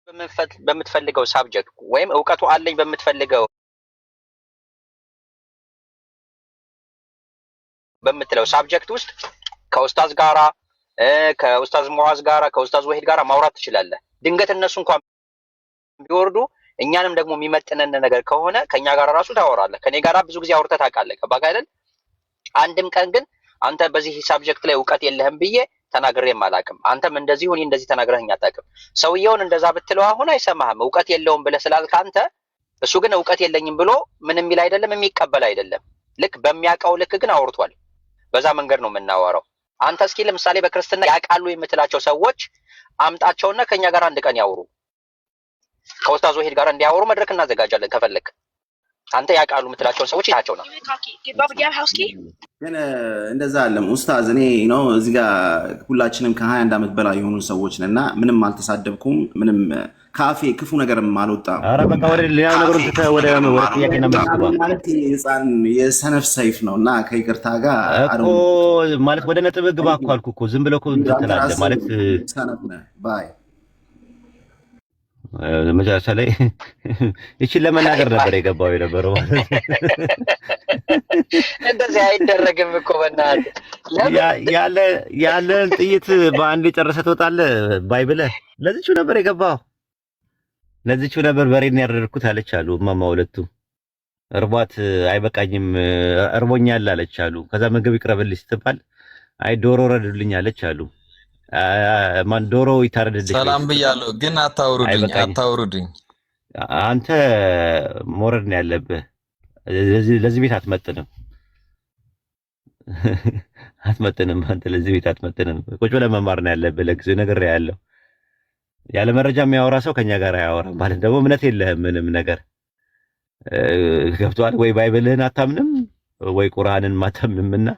በምትፈልገው ሳብጀክት ወይም ዕውቀቱ አለኝ በምትለው ሳብጀክት ውስጥ ከኡስታዝ ጋራ ከኡስታዝ ሙዓዝ ጋራ ከኡስታዝ ወሂድ ጋራ ማውራት ትችላለህ። ድንገት እነሱ እንኳን ቢወርዱ እኛንም ደግሞ የሚመጥነን ነገር ከሆነ ከኛ ጋር ራሱ ታወራለህ። ከኔ ጋራ ብዙ ጊዜ አውርተህ ታውቃለህ። ገባህ አይደል? አንድም ቀን ግን አንተ በዚህ ሳብጀክት ላይ ዕውቀት የለህም ብዬ ተናግሬም አላውቅም። አንተም እንደዚህ ሆኒ እንደዚህ ተናግረህኝ አታውቅም። ሰውየውን እንደዛ ብትለው አሁን አይሰማህም። ዕውቀት የለውም ብለህ ስላልክ አንተ እሱ ግን ዕውቀት የለኝም ብሎ ምንም የሚል አይደለም፣ የሚቀበል አይደለም። ልክ በሚያውቀው ልክ ግን አውርቷል። በዛ መንገድ ነው የምናወራው። አንተ እስኪ ለምሳሌ በክርስትና ያውቃሉ የምትላቸው ሰዎች አምጣቸውና ከኛ ጋር አንድ ቀን ያወሩ። ከኡስታዝ ወሂድ ጋር እንዲያወሩ መድረክ እናዘጋጃለን ከፈለክ። አንተ ያውቃሉ የምትላቸውን ሰዎች ይታቸው ነው። ግን እንደዛ አለም ኡስታዝ። እኔ ነው እዚህ ጋር ሁላችንም ከ21 ዓመት በላይ የሆኑ ሰዎች ነንና ምንም አልተሳደብኩም፣ ምንም ካፌ ክፉ ነገርም አልወጣም። ኧረ በቃ ወደ ሌላ ነገሮች ወደ ጥያቄና መልስ ማለት የህፃን የሰነፍ ሰይፍ ነውና ከይቅርታ ጋር እኮ ማለት ወደ ነጥብ ግባ እኮ አልኩ እኮ ዝም ብለው እኮ ትላለህ ማለት ሰነፍ ነህ ባይ መጨረሻ ላይ እቺን ለመናገር ነበር የገባው የነበረው ማለት እንደዚህ አይደረግም እኮ በእናትህ ያለን ጥይት በአንድ ጨርሰህ ትወጣለህ ባይብለህ ለዚቹ ነበር የገባው። ለዚቹ ነበር በሬን ያደረኩት አለች አሉ እማማ ሁለቱ። እርቧት አይበቃኝም እርቦኛል አለች አሉ። ከዛ ምግብ ይቅረብልኝ ስትባል አይ ዶሮ ረድልኝ አለች አሉ። ማን ዶሮ ይታረድልኝ ሰላም ብያለሁ፣ ግን አታውሩድኝ። አንተ ሞረድ ነው ያለብህ። ለዚህ ቤት አትመጥንም። አንተ ለዚህ ቤት አትመጥንም። ቁጭ ብለህ መማር ነው ያለብህ። ለጊዜው ነገር ያለው ያለ መረጃ የሚያወራ ሰው ከኛ ጋር አያወራም። ማለት ደግሞ እምነት የለህም ምንም ነገር ገብቶሃል ወይ? ባይብልህን አታምንም ወይ ቁርአንን ማታምንምና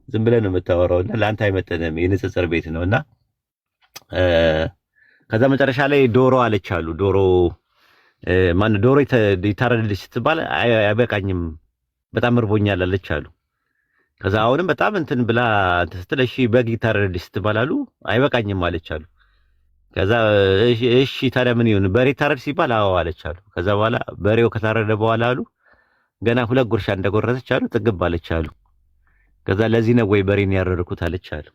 ዝም ብለህ ነው የምታወራውና ለአንተ አይመጥንም። የንጽጽር ቤት ነውና ከዛ መጨረሻ ላይ ዶሮ አለች አሉ። ዶሮ ይታረድልኝ ስትባል አይበቃኝም በጣም እርቦኛል አለች አሉ። ከዛ አሁንም በጣም እንትን ብላ ስትል እሺ በግ ይታረድልኝ ስትባል አሉ አይበቃኝም አለች አሉ። ከዛ እሺ ታዲያ ምን ይሁን በሬ ታረድ ሲባል አዎ አለች አሉ። ከዛ በኋላ በሬው ከታረደ በኋላ አሉ ገና 2 ጉርሻ እንደጎረሰች አሉ ጥግብ አለች አሉ። ከዛ ለዚህ ነው ወይ በሬን ያረርኩት አለች አሉ።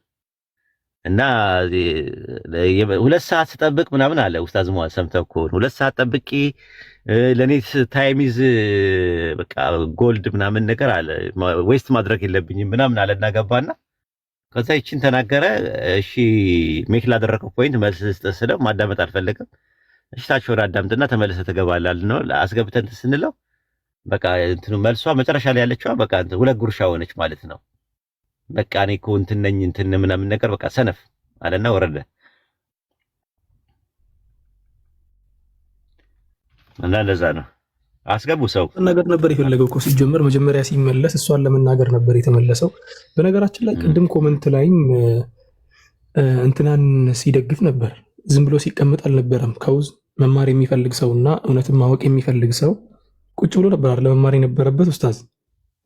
እና 2 ሰዓት ስጠብቅ ምናምን አለ ኡስታዝ ሙአዝ ሰምተው እኮ 2 ሰዓት ጠብቂ ለኔ ታይሚዝ በቃ ጎልድ ምናምን ነገር አለ ዌስት ማድረግ የለብኝም ምናምን አለና ገባና ከዛ ይቺን ተናገረ። እሺ ሜክ ላደረከው ፖይንት መልስ ስለው ማዳመጥ አልፈለገም። እሺ ታች ወደ አዳምጥና ተመለሰ ተገባላል ነው አስገብተን ስንለው በቃ እንትኑ መልሷ መጨረሻ ላይ ያለችው በቃ 2 ጉርሻ ሆነች ማለት ነው። በቃ እኔ እኮ እንትን ነኝ እንትን ምናምን ነገር በቃ ሰነፍ አለና ወረደ። እና እንደዛ ነው አስገቡ ሰው ነገር ነበር የፈለገው እኮ ሲጀመር መጀመሪያ ሲመለስ እሷን ለመናገር ነበር የተመለሰው። በነገራችን ላይ ቅድም ኮመንት ላይም እንትናን ሲደግፍ ነበር፣ ዝም ብሎ ሲቀመጥ አልነበረም። ከውዝ መማር የሚፈልግ ሰውና እውነትን ማወቅ የሚፈልግ ሰው ቁጭ ብሎ ነበር አይደል መማር የነበረበት ኡስታዝ።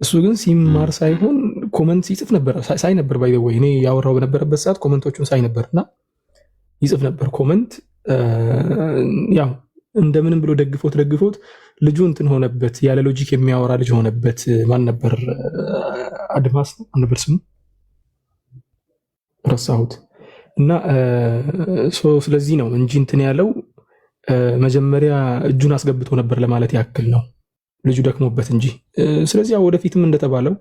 እሱ ግን ሲማር ሳይሆን ኮመንት ሲጽፍ ነበር ሳይ ነበር ባይ ዘ ወይ እኔ ያወራው በነበረበት ሰዓት ኮመንቶቹን ሳይ ነበርና ይጽፍ ነበር ኮመንት። ያው እንደምንም ብሎ ደግፎት ልጁ እንትን ሆነበት፣ ያለ ሎጂክ የሚያወራ ልጅ ሆነበት። ማን ነበር? አድማስ ነበር ስሙ ረሳሁት። እና ስለዚህ ነው እንጂ እንትን ያለው መጀመሪያ እጁን አስገብቶ ነበር ለማለት ያክል ነው ልጁ ደክሞበት እንጂ። ስለዚህ ያው ወደፊትም እንደተባለው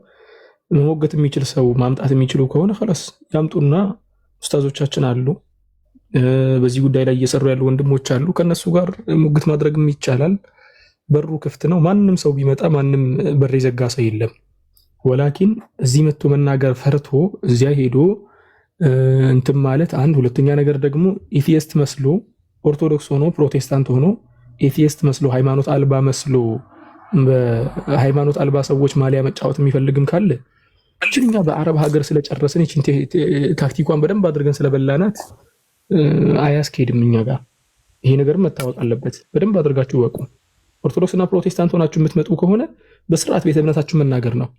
መሞገት የሚችል ሰው ማምጣት የሚችሉ ከሆነ خلاص ያምጡና ኡስታዞቻችን አሉ፣ በዚህ ጉዳይ ላይ እየሰሩ ያሉ ወንድሞች አሉ፣ ከነሱ ጋር ሙግት ማድረግም ይቻላል። በሩ ክፍት ነው። ማንም ሰው ቢመጣ ማንም በር የዘጋ ሰው የለም። ወላኪን እዚህ መጥቶ መናገር ፈርቶ እዚያ ሄዶ እንትን ማለት አንድ፣ ሁለተኛ ነገር ደግሞ ኤቲስት መስሎ ኦርቶዶክስ ሆኖ ፕሮቴስታንት ሆኖ ኤቲስት መስሎ ሃይማኖት አልባ መስሎ በሃይማኖት አልባ ሰዎች ማሊያ መጫወት የሚፈልግም ካለ እኛ በአረብ ሀገር ስለጨረስን እቺን ታክቲኳን በደንብ አድርገን ስለበላናት አያስኬድም እኛ ጋር። ይሄ ነገር መታወቅ አለበት። በደንብ አድርጋችሁ ወቁ። ኦርቶዶክስና ፕሮቴስታንት ሆናችሁ የምትመጡ ከሆነ በስርዓት ቤተ እምነታችሁ መናገር ነው።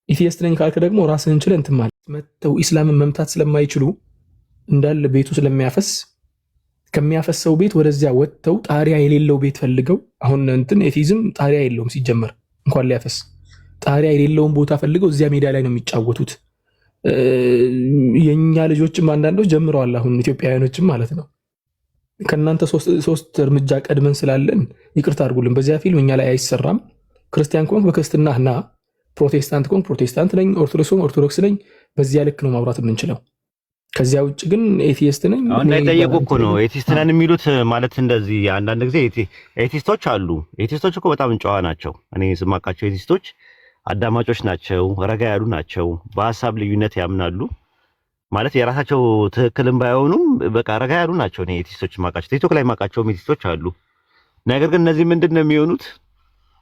ኢቲስት ነኝ ካልክ ደግሞ ራስህን ችለህ እንትን ማለት መተው ኢስላምን መምታት ስለማይችሉ እንዳለ ቤቱ ስለሚያፈስ ከሚያፈሰው ቤት ወደዚያ ወጥተው ጣሪያ የሌለው ቤት ፈልገው አሁን እንትን ኤቲዝም ጣሪያ የለውም ሲጀመር እንኳን ሊያፈስ ጣሪያ የሌለውን ቦታ ፈልገው እዚያ ሜዳ ላይ ነው የሚጫወቱት። የኛ ልጆችም አንዳንዶች ጀምረዋል። አሁን ኢትዮጵያውያኖችም ማለት ነው። ከእናንተ ሶስት እርምጃ ቀድመን ስላለን ይቅርታ አድርጉልን። በዚያ ፊልም እኛ ላይ አይሰራም። ክርስቲያን ከሆንክ በክርስትና ና፣ ፕሮቴስታንት ከሆንክ ፕሮቴስታንት ነኝ፣ ኦርቶዶክስ ከሆንክ ኦርቶዶክስ ነኝ። በዚያ ልክ ነው ማውራት የምንችለው። ከዚያ ውጭ ግን ኤቲስት ነኝ አሁን እንዳይጠየቁ እኮ ነው ኤቲስት ነን የሚሉት። ማለት እንደዚህ አንዳንድ ጊዜ ኤቲስቶች አሉ። ኤቲስቶች እኮ በጣም ጨዋ ናቸው። እኔ ስማቃቸው ኤቲስቶች አዳማጮች ናቸው፣ ረጋ ያሉ ናቸው፣ በሀሳብ ልዩነት ያምናሉ። ማለት የራሳቸው ትክክልም ባይሆኑም በቃ ረጋ ያሉ ናቸው። እኔ ኤቲስቶች ማቃቸው ቲክቶክ ላይ ማቃቸው ኤቲስቶች አሉ። ነገር ግን እነዚህ ምንድን ነው የሚሆኑት?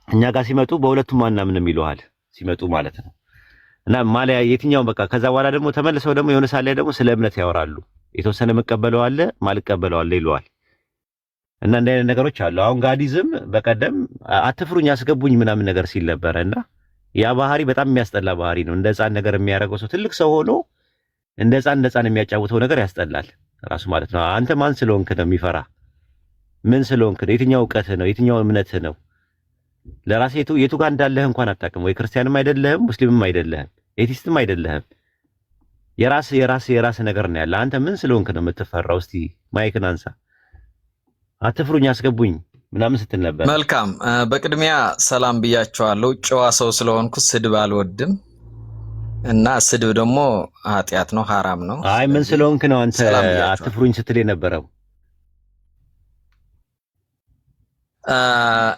እኛ ጋር ሲመጡ በሁለቱም አናምንም ይለዋል ሲመጡ ማለት ነው። እና ማሊያ የትኛው በቃ ከዛ በኋላ ደግሞ ተመልሰው ደግሞ የሆነ ሳለ ደግሞ ስለ እምነት ያወራሉ። የተወሰነ መቀበለው አለ ማልቀበለው አለ ይለዋል። እና እንደ አይነት ነገሮች አሉ። አሁን ጋዲዝም በቀደም አትፍሩኝ አስገቡኝ ምናምን ነገር ሲል ነበርና ያ ባህሪ በጣም የሚያስጠላ ባህሪ ነው። እንደ ሕፃን ነገር የሚያደርገው ሰው ትልቅ ሰው ሆኖ እንደ ሕፃን የሚያጫውተው ነገር ያስጠላል ራሱ ማለት ነው። አንተ ማን ስለሆንክ ነው የሚፈራ? ምን ስለሆንክ ነው? የትኛው እውቀት ነው? የትኛው እምነት ነው? ለራሴ የቱ ጋር እንዳለህ እንኳን አታውቅም። ወይ ክርስቲያንም አይደለህም፣ ሙስሊምም አይደለህም፣ ኤቲስትም አይደለህም። የራስ ነገር ነው ያለ። አንተ ምን ስለሆንክ ነው የምትፈራው? እስቲ ማይክን አንሳ። አትፍሩኝ አስገቡኝ ምናምን ስትል ነበር። መልካም በቅድሚያ ሰላም ብያቸዋለሁ። ጨዋ ሰው ስለሆንኩ ስድብ አልወድም እና ስድብ ደግሞ ኃጢአት ነው፣ ሐራም ነው። አይ ምን ስለሆንክ ነው አንተ አትፍሩኝ ስትል የነበረው?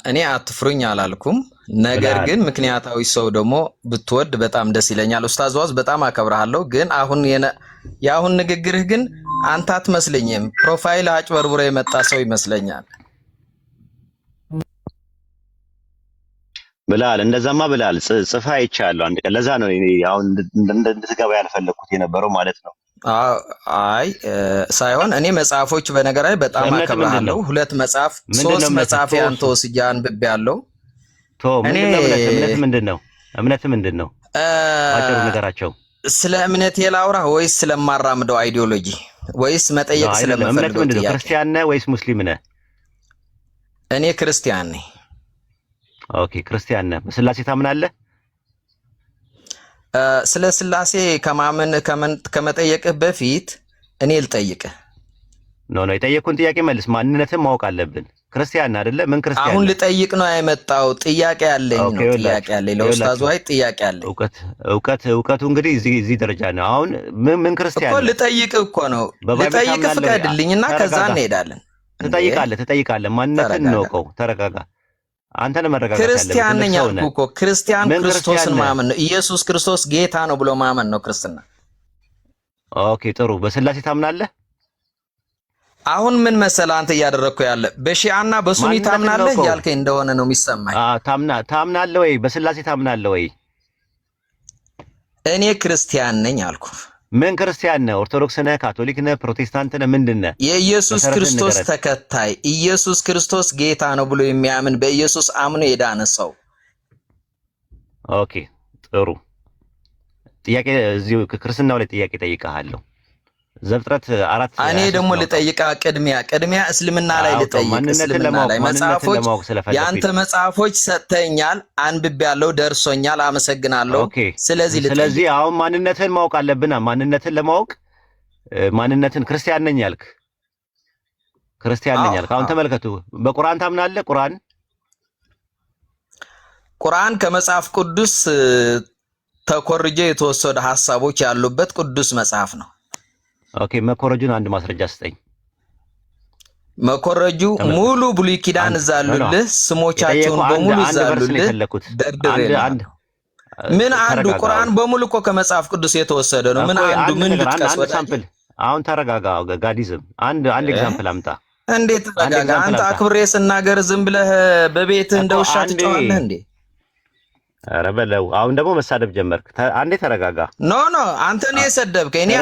እኔ አትፍሩኝ አላልኩም። ነገር ግን ምክንያታዊ ሰው ደግሞ ብትወድ በጣም ደስ ይለኛል። ኡስታዝ ዋዝ በጣም አከብርሃለሁ። ግን የአሁን ንግግርህ ግን አንተ አትመስለኝም። ፕሮፋይል አጭበርብሮ የመጣ ሰው ይመስለኛል። ብላል እንደዛማ ብላል ጽፋ አይቻለሁ አንድ ቀን። ለዛ ነው እኔ አሁን እንድትገባ ያልፈለኩት የነበረው ማለት ነው። አይ ሳይሆን እኔ መጽሐፎች በነገር ላይ በጣም አከብራለሁ። 2 መጽሐፍ 3 መጽሐፍ ያንተ ወስጃ አንብቤያለሁ። እምነት ምንድነው? አጭሩ ነገራቸው። ስለ እምነቴ ላውራ ወይስ ስለማራምደው አይዲዮሎጂ ወይስ መጠየቅ ስለምፈልገው ጥያቄ? ክርስቲያን ነህ ወይስ ሙስሊም ነህ? እኔ ክርስቲያን ነኝ። ኦኬ ክርስቲያን ነህ። በስላሴ ታምናለህ? ስለ ስላሴ ከመጠየቅህ በፊት እኔ ልጠይቅህ። ኖ የጠየቅኩን ጥያቄ መልስ። ማንነትን ማወቅ አለብን። ክርስቲያን አይደለ? ምን ክርስቲያን? አሁን ልጠይቅ ነው የመጣው። ጥያቄ ያለኝ ነው። ጥያቄ ያለኝ ለኡስታዝ ዋይ ጥያቄ ያለኝ። እውቀቱ እንግዲህ እዚህ ደረጃ ነው። አሁን ምን ክርስቲያን እኮ ልጠይቅ እኮ ነው። ልጠይቅ ፍቀድልኝና ከዛ እንሄዳለን። ትጠይቃለህ። ማንነትን እንወቀው። ተረጋጋ። አንተ ለመረጋጋት ያለብህ ክርስቲያን ነኝ አልኩህ እኮ። ክርስቲያን ክርስቶስን ማመን ነው። ኢየሱስ ክርስቶስ ጌታ ነው ብሎ ማመን ነው ክርስትና። ኦኬ ጥሩ። በስላሴ ታምናለህ? አሁን ምን መሰለህ አንተ እያደረግከው ያለ በሺዓና በሱኒ ታምናለህ እያልከኝ እንደሆነ ነው የሚሰማኝ። ታምናለህ ወይ? በስላሴ ታምናለህ ወይ? እኔ ክርስቲያን ነኝ አልኩህ። ምን ክርስቲያን ነህ? ኦርቶዶክስ ነህ? ካቶሊክ ነህ? ፕሮቴስታንት ነህ? ምንድን ነህ? የኢየሱስ ክርስቶስ ተከታይ፣ ኢየሱስ ክርስቶስ ጌታ ነው ብሎ የሚያምን በኢየሱስ አምኖ የዳነ ሰው። ኦኬ ጥሩ ጥያቄ። እዚሁ ክርስትናው ላይ ጥያቄ ጠይቀሃለሁ። ዘፍጥረት 4 እኔ ደግሞ ልጠይቃ ቅድሚያ እስልምና ላይ ልጠይቅ። እስልምና ላይ መጽሐፎች ያንተ መጽሐፎች ሰጥተኛል፣ አንብቤያለሁ፣ ደርሶኛል፣ አመሰግናለሁ። ስለዚህ አሁን ማንነትን ማወቅ አለብና ማንነትን ለማወቅ ማንነትን ክርስቲያን ነኝ ያልክ አሁን ተመልከቱ። በቁርአን ታምናለህ? ቁርአን ከመጽሐፍ ቅዱስ ተኮርጀ የተወሰዱ ሐሳቦች ያሉበት ቅዱስ መጽሐፍ ነው። ኦኬ መኮረጁን አንድ ማስረጃ ስጠኝ። መኮረጁ ሙሉ ብሉይ ኪዳን እዛ አሉልህ፣ ስሞቻቸውን በሙሉ እዛ አሉልህ። ምን አንዱ ቁርአን በሙሉ እኮ ከመጽሐፍ ቅዱስ የተወሰደ ነው። ምን አንዱ ምን ልጥቀስ? ሳምፕል። አሁን ተረጋጋ። ጋዲዝም አንድ ኤግዛምፕል አምጣ። እንዴት ተረጋጋ? አንተ አክብሬ ስናገር ዝም ብለህ በቤትህ እንደ ውሻ ትጫዋለህ እንዴ? ኧረ በለው። አሁን ደግሞ መሳደብ ጀመርክ። አንዴ ተረጋጋ። ኖ አንተ ነው የሰደብከኝ። እኔ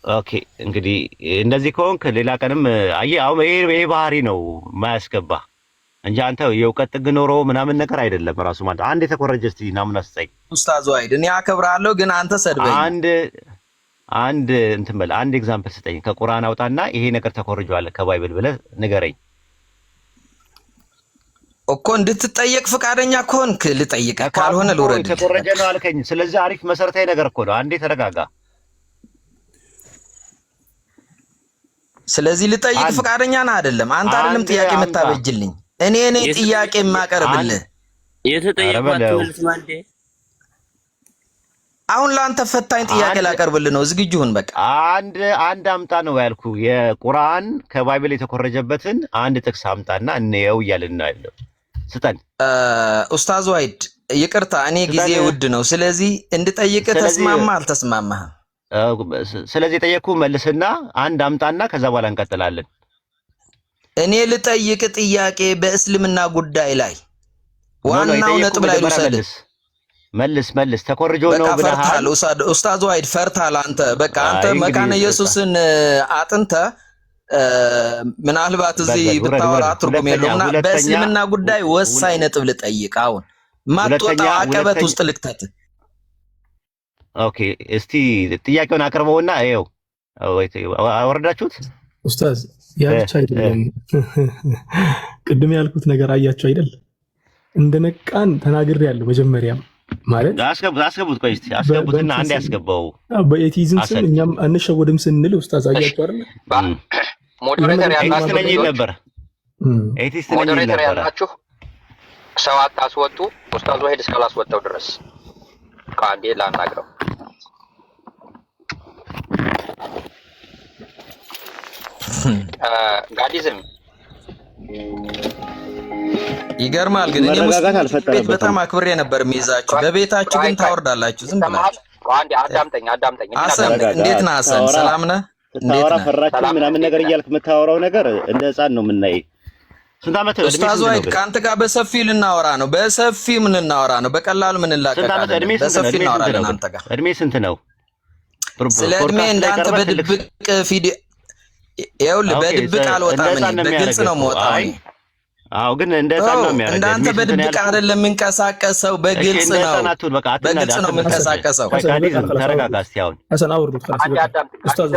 ኦኬ እንግዲህ እንደዚህ ከሆንክ ሌላ ቀንም አየህ። አሁን ይሄ ባህሪ ነው ማያስገባ እንጂ አንተ የእውቀት ጥግ ኖሮ ምናምን ነገር አይደለም። ራሱ ማለት አንድ የተኮረጀ እስቲ ናሙና ስጠኝ። ኡስታዝ ዋይድ እኔ አከብራለሁ፣ ግን አንተ ሰድበኝ። አንድ እንትን በል አንድ ኤግዛምፕል ስጠኝ ከቁርአን አውጣና ይሄ ነገር ተኮርጇል ከባይብል ብለህ ንገረኝ እኮ እንድትጠየቅ ፈቃደኛ ከሆንክ ልጠይቅ ካልሆነ ልውረድ ተኮረጀ ነው አልከኝ ስለዚህ አሪፍ መሰረታዊ ነገር እኮ ነው አንዴ ተረጋጋ ስለዚህ ልጠይቅ ፈቃደኛ ነህ አይደለም አንተ አይደለም ጥያቄ የምታበጅልኝ እኔ ጥያቄ የማቀርብልህ የተጠየቀው መልስ ማንዴ አሁን ላንተ ፈታኝ ጥያቄ ላቀርብልህ ነው ዝግጁ ሁን በቃ አንድ አምጣ ነው ያልኩ የቁርአን ከባይብል የተኮረጀበትን አንድ ጥቅስ አምጣና እንየው እያልን ነው ያለው ስጠን ኡስታዝ ዋይድ ይቅርታ እኔ ጊዜ ውድ ነው ስለዚህ እንድጠይቅ ተስማማ አልተስማማህም ስለዚህ ጠየቅኩ መልስና አንድ አምጣና ከዛ በኋላ እንቀጥላለን እኔ ልጠይቅ ጥያቄ በእስልምና ጉዳይ ላይ ዋናው ነጥብ ላይ ልውሰድ መልስ ተኮርጆ ነው ብለሃል ኡስታዝ ዋይድ ፈርታል አንተ በቃ አንተ መካነ ኢየሱስን አጥንተ ምናልባት እዚህ ብታወራ ትርጉም የለውምና በእስልምና ጉዳይ ወሳኝ ነጥብ ልጠይቅ አሁን ማጥወጣው አቀበት ውስጥ ልክተት ኦኬ እስቲ ጥያቄውን አቅርበውና አይው አወረዳችሁት ኡስታዝ ያልቻ አይደለም ቅድም ያልኩት ነገር አያችሁ አይደል እንደነቃን ተናግሬያለሁ መጀመሪያም ማለት አስገቡት ቆይ እስቲ አስገቡትና አንድ ያስገባው በኤቲዝም ስም እኛም አንሸወድም ስንል ኡስታዝ አያችሁ አይደል ሞዴሬተር ያላችሁ ነበር ኤቲስት ነኝ ሞዴሬተር ያላችሁ ሰው አታስወጡ ኡስታዝ ወሂድ እስካላስወጣው ድረስ ካንዴ ላናግረው ጋዲዝም ይገርማል ግን እኔ ሙስሊም በጣም አክብሬ ነበር የሚይዛችሁ በቤታችሁ ግን ታወርዳላችሁ ዝም ብላችሁ አንዴ አዳምጠኝ ሐሰን እንዴት ነህ ሐሰን ሰላም ነህ እንዴት ነህ ፈራችሁ ምናምን ነገር እያልክ የምታወራው ነገር እንደ ህፃን ነው የምናይ ስንት አመት ነው ኡስታዝ ዋይድ ካንተ ጋር በሰፊው ልናወራ ነው በሰፊው ልናወራ ነው በቀላሉ ምን ላቀቃለን በሰፊው እናወራለን አንተ ጋር እድሜ ስንት ነው ስለ እድሜ እንዳንተ በድብቅ ቪዲዮ ይኸውልህ በድብቅ አልወጣም እኔ በግልጽ ነው የምወጣው አዎ ግን እንደ ህፃን ነው የሚያደርገው እንዳንተ በድብቅ አይደለም የምንቀሳቀሰው በግልጽ ነው በግልጽ ነው የምንቀሳቀሰው ተረጋጋ እስቲ አሁን ሐሰን አውርዱት ኡስታዝ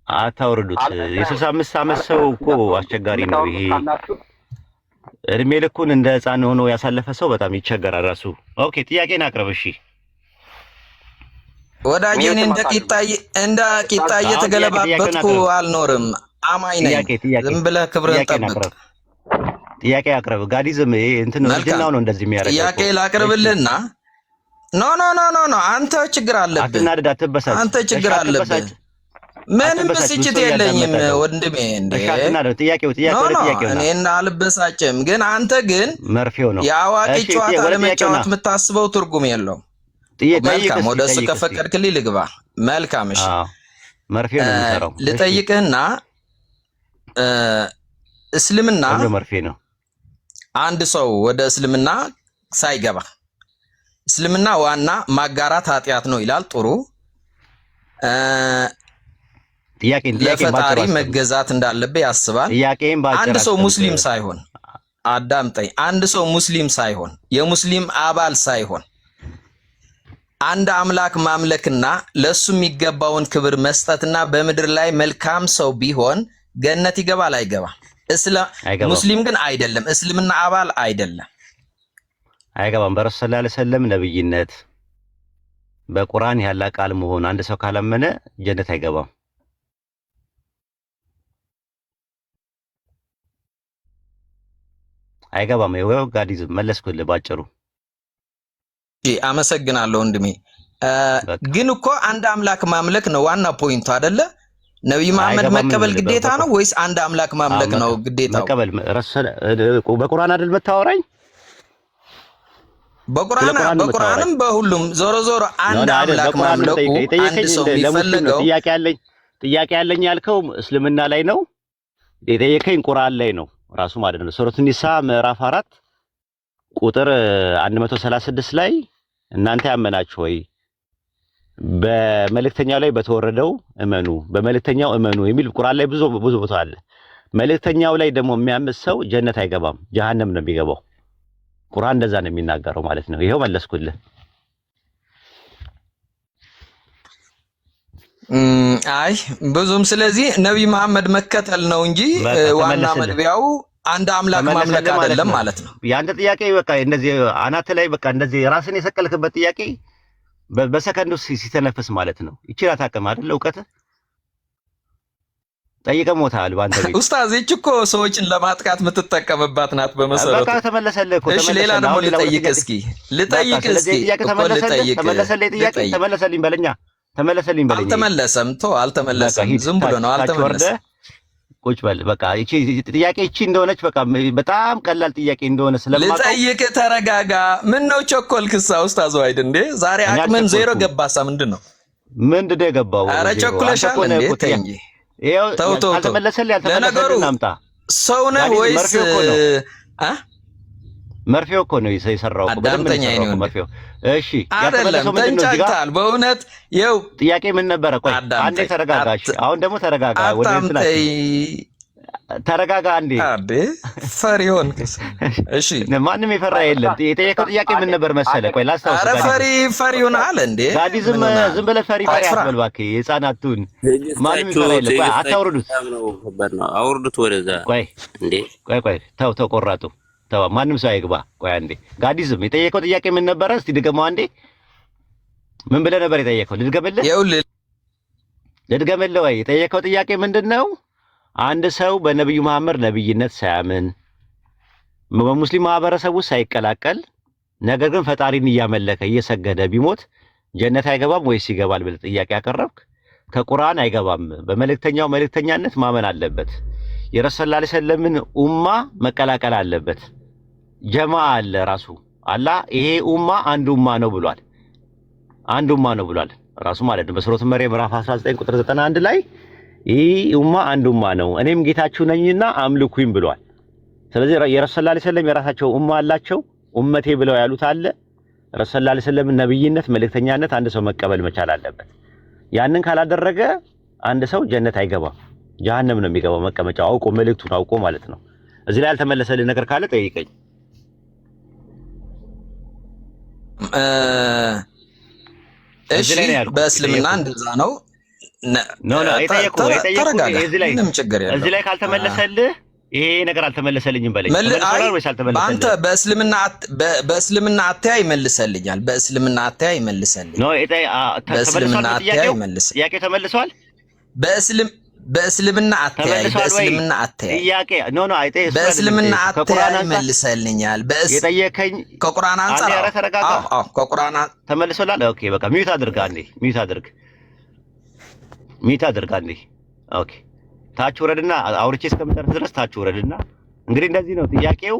አታውርዱት የ65 ዓመት ሰው እኮ አስቸጋሪ ነው ይሄ እድሜ ልኩን እንደ ህፃን ሆኖ ያሳለፈ ሰው በጣም ይቸገራል ራሱ ኦኬ ጥያቄን አቅርብ እሺ ወዳጄ እኔ እንደ ቂጣ እየተገለባበጥኩ አልኖርም አማኝ ነኝ ዝም ብለህ ክብርን ጠብቅ ጥያቄ አቅርብ ጋዲዝም ይሄ እንትን ነው ነው እንደዚህ የሚያደርገው ጥያቄ ላቅርብልህና ኖ አንተ ችግር አለብህ አትናደድ አትበሳጭ አንተ ችግር አለብህ ምንም ብስጭት የለኝም ወንድሜ እንዴ ጥያቄው እኔና አልበሳጭም ግን አንተ ግን መርፌው ነው የአዋቂ ጨዋታ ለመጫወት የምታስበው ትርጉም የለውም መልካም ወደ እሱ ከፈቀድክልኝ ልግባ መልካም እሺ መርፌው ነው የሚሰራው ልጠይቅህና እስልምና መርፌ ነው አንድ ሰው ወደ እስልምና ሳይገባ እስልምና ዋና ማጋራት ኃጢአት ነው ይላል ጥሩ ለፈጣሪ መገዛት እንዳለበት ያስባል አንድ ሰው ሙስሊም ሳይሆን አዳምጠኝ አንድ ሰው ሙስሊም ሳይሆን የሙስሊም አባል ሳይሆን አንድ አምላክ ማምለክና ለሱ የሚገባውን ክብር መስጠትና በምድር ላይ መልካም ሰው ቢሆን ገነት ይገባል አይገባም ሙስሊም ግን አይደለም እስልምና አባል አይደለም አይገባም በረሱ ሰለላሁ ዐለይሂ ወሰለም ነብይነት በቁርአን ያለ ቃል መሆን አንድ ሰው ካላመነ ጀነት አይገባም አይገባም ይኸው ጋዲዝም መለስኩልህ ባጭሩ አመሰግናለሁ ወንድሜ ግን እኮ አንድ አምላክ ማምለክ ነው ዋና ፖይንቱ አይደለ ነብይ መሐመድ መቀበል ግዴታ ነው ወይስ አንድ አምላክ ማምለክ ነው ግዴታው መቀበል በቁርአን አይደል መታወራኝ በቁርአንም በሁሉም ዞሮ አንድ አምላክ ማምለኩ አንድ ሰው ቢፈልገው ጥያቄ ያለኝ ያልከው እስልምና ላይ ነው የጠየቀኝ ቁርአን ላይ ነው ራሱ ማለት ነው ሱረቱ ኒሳ ምዕራፍ 4 ቁጥር 136 ላይ እናንተ ያመናችሁ ወይ በመልእክተኛው ላይ በተወረደው እመኑ በመልእክተኛው እመኑ የሚል ቁርአን ላይ ብዙ ቦታ አለ መልእክተኛው ላይ ደግሞ የሚያምስ ሰው ጀነት አይገባም ጀሃነም ነው የሚገባው ቁርአን እንደዛ ነው የሚናገረው ማለት ነው ይሄው መለስኩልህ አይ ብዙም ስለዚህ ነብይ መሐመድ መከተል ነው እንጂ ዋና መግቢያው አንድ አምላክ ማምለክ አይደለም ማለት ነው። ያንተ ጥያቄ በቃ እንደዚህ አናተ ላይ በቃ እንደዚህ ራስን የሰቀልክበት ጥያቄ በሰከንድ ውስጥ ሲተነፍስ ማለት ነው። ይችላል ታቀም አይደል እውቀት ጠይቀህ ሞታል ባንተ ቤት ኡስታዝ። እቺ እኮ ሰዎችን ለማጥቃት የምትጠቀምባት ናት በመሰረቱ። በቃ ተመለሰልህ እኮ። እሺ ሌላ ደግሞ ልጠይቅ እስኪ ተመለሰልኝ በለኛ። አልተመለሰም ዝም ብሎ ነው አልተመለሰም። ቁጭ በል በቃ። እቺ ጥያቄ እቺ እንደሆነች በቃ በጣም ቀላል ጥያቄ እንደሆነ ስለማውቀው ልጠይቅ። ተረጋጋ። ምን ነው ቸኮልክሳ ኡስታዝ ዋይድ እንዴ? ዛሬ አቅምን ዜሮ ገባሳ። ምንድነው የገባው? ኧረ ቸኩለሻል እንዴ? ተይ እንጂ ተው አልተመለሰልኝ። ለነገሩ ሰው ነህ ወይስ መርፌው እኮ ነው የሰራው እኮ በደምተኛ ነው መርፌው። እሺ አይደለም ተንጫጫል በእውነት። ይኸው ጥያቄ ምን ነበረ? ቆይ አንዴ ተረጋጋሽ። አሁን ደግሞ ተረጋጋ። ወደ እንትና ተረጋጋ አንዴ። ፈሪ ሆንክስ? እሺ ማንም የፈራ የለም። የጠየቀው ጥያቄ ምን ነበር መሰለ? ቆይ ላስታውስ። ኧረ ፈሪ ሆነሃል እንዴ? ጋዲ ዝም ብለህ ፈሪ አትበል እባክህ። የህፃናቱን ማንም የፈራ የለም። ቆይ አታውርዱት፣ አውርዱት ወደዛ። ቆይ እንዴ ቆይ ተው ቆራጡ ተው፣ ማንም ሰው አይግባ። ቆይ አንዴ ጋዲዝም የጠየቀው ጥያቄ ምን ነበረ? እስቲ ድገመው አንዴ። ምን ብለህ ነበር የጠየቀው? ልድገምልህ ወይ? የጠየቀው ጥያቄ ምንድነው? አንድ ሰው በነብዩ መሐመድ ነብይነት ሳያምን በሙስሊም ማህበረሰብ ውስጥ ሳይቀላቀል ነገር ግን ፈጣሪን እያመለከ እየሰገደ ቢሞት ጀነት አይገባም ወይስ ይገባል ብለህ ጥያቄ ያቀረብክ። ከቁርአን አይገባም፣ በመልእክተኛው መልእክተኛነት ማመን አለበት። የረሱል ሰለላሁ ዐለይሂ ወሰለምን ኡማ መቀላቀል አለበት። ጀማ አለ ራሱ አላህ ይሄ ኡማ አንድ ኡማ ነው ብሏል። አንድ ኡማ ነው ብሏል ራሱ ማለት ነው። በሱረቱ መርየም ምዕራፍ 19 ቁጥር 91 ላይ ይሄ ኡማ አንድ ኡማ ነው እኔም ጌታችሁ ነኝና አምልኩኝ ብሏል። ስለዚህ የረሱል ሰለላሁ ዐለይሂ ወሰለም የራሳቸው ኡማ አላቸው። ኡመቴ ብለው ያሉት አለ። ረሱል ሰለላሁ ዐለይሂ ወሰለም ነብይነት መልእክተኛነት አንድ ሰው መቀበል መቻል አለበት። ያንን ካላደረገ አንድ ሰው ጀነት አይገባም፣ ጀሃነም ነው የሚገባው። መቀመጫው አውቆ መልእክቱን አውቆ ማለት ነው። እዚህ ላይ ያልተመለሰልኝ ነገር ካለ ጠይቀኝ። እሺ በእስልምና እንደዛ ነው። እዚህ ላይ ካልተመለሰልህ ይሄ ነገር አልተመለሰልኝም በለኝ። አንተ በእስልምና አተያይ ይመልሰልኛል። በእስልምና አተያይ ይመልሰልኝ። በእስልምና አተያይ ይመልሰልኝ። ጥያቄ ተመልሷል። በእስልምና አተያይ በእስልምና አተያይ ይመልሰልኛል። የጠየከኝ ከቁርአን አንፃር ከቁርአን ተመልሶላል። ኦኬ በቃ ሚውት አድርጋ አንዴ። ኦኬ ታች ወረድና አውርቼ እስከምጨርስ ድረስ ታች ወረድና። እንግዲህ እንደዚህ ነው ጥያቄው።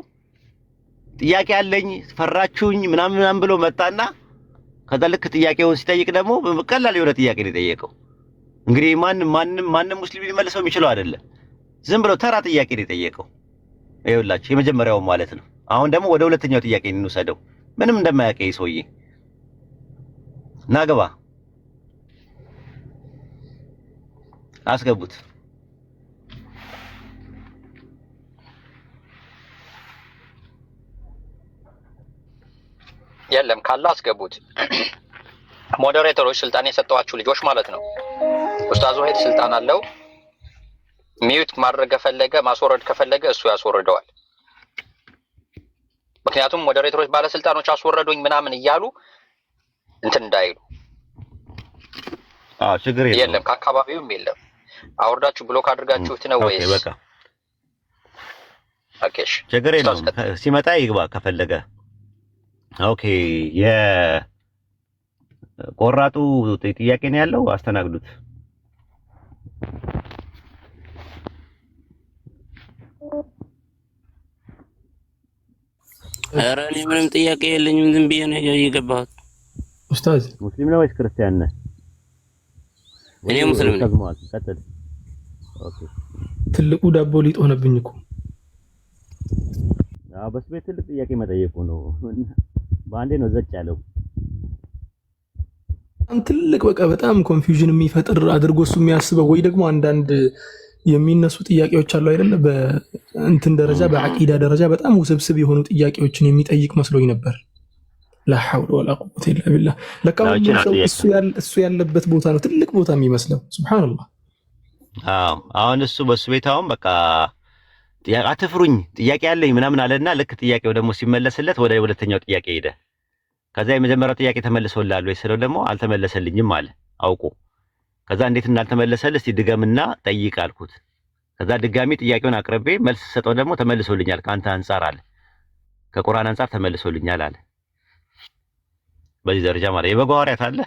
ጥያቄ አለኝ ፈራችሁኝ ምናምን ብሎ መጣና ከዛ ልክ ጥያቄውን ሲጠይቅ ደግሞ ቀላል የሆነ ጥያቄ ነው የጠየቀው። እንግዲህ ማንም ሙስሊም ሊመልሰው የሚችለው አይደለም። ዝም ብሎ ተራ ጥያቄ ነው የጠየቀው። ይኸውላችሁ የመጀመሪያው ማለት ነው። አሁን ደግሞ ወደ ሁለተኛው ጥያቄ እንውሰደው። ምንም እንደማያውቀኝ ሰውዬ ናገባ አስገቡት። የለም ካለ አስገቡት። ሞዴሬተሮች ስልጣን የሰጠዋችሁ ልጆች ማለት ነው። ኡስታዝ ወሂድ ስልጣን አለው። ሚዩት ማድረግ ከፈለገ ማስወረድ ከፈለገ እሱ ያስወርደዋል። ምክንያቱም ሞዴሬተሮች ባለስልጣኖች አስወረዱኝ ምናምን እያሉ እንትን እንዳይሉ። ችግር የለም ከአካባቢውም የለም። አውርዳችሁ ብሎክ አድርጋችሁት ነው ወይስ? በቃ ኦኬ ችግር የለም። ሲመጣ ይግባ ከፈለገ። ኦኬ የቆራጡ ጥያቄ ነው ያለው። አስተናግዱት። ኧረ እኔ ምንም ጥያቄ የለኝም። ዝም ብዬ ነው የገባሁት። ኡስታዝ ሙስሊም ነው ወይስ ክርስቲያን ነህ? እኔ ሙስሊም ነኝ። ቀጥል። ኦኬ ትልቁ ዳቦ ሊጥ ሆነብኝ እኮ። በስቤት ትልቅ ጥያቄ መጠየቁ ነው። በአንዴ ነው ዘጭ ያለው። ትልቅ በቃ በጣም ኮንፊውዥን የሚፈጥር አድርጎ እሱ የሚያስበው ወይ ደግሞ አንዳንድ የሚነሱ ጥያቄዎች አሉ አይደለ? በእንትን ደረጃ በአቂዳ ደረጃ በጣም ውስብስብ የሆኑ ጥያቄዎችን የሚጠይቅ መስሎኝ ነበር። ላ ሐውለ ወላ ቁወተ ኢላ ቢላህ። ለካ ሁሉም ሰው እሱ ያለበት ቦታ ነው ትልቅ ቦታ የሚመስለው። ሱብሃንአላህ። አዎ አሁን እሱ በሱ ቤት አሁን በቃ አትፍሩኝ ጥያቄ ያለኝ ምናምን አለና ልክ ጥያቄው ደግሞ ሲመለስለት ወደ ሁለተኛው ጥያቄ ሄደ። ከዛ የመጀመሪያው ጥያቄ ተመልሶልሃል ወይ ስለው ደግሞ አልተመለሰልኝም አለ አውቆ። ከዛ እንዴት እንዳልተመለሰልህ እስቲ ድገምና ጠይቅ አልኩት። ከዛ ድጋሚ ጥያቄውን አቅርቤ መልስ ሰጠው ደግሞ ተመልሶልኛል ከአንተ አንፃር አለ ከቁርአን አንፃር ተመልሶልኛል አለ። በዚህ ደረጃ ማለት የበጎ ሐዋርያት አለ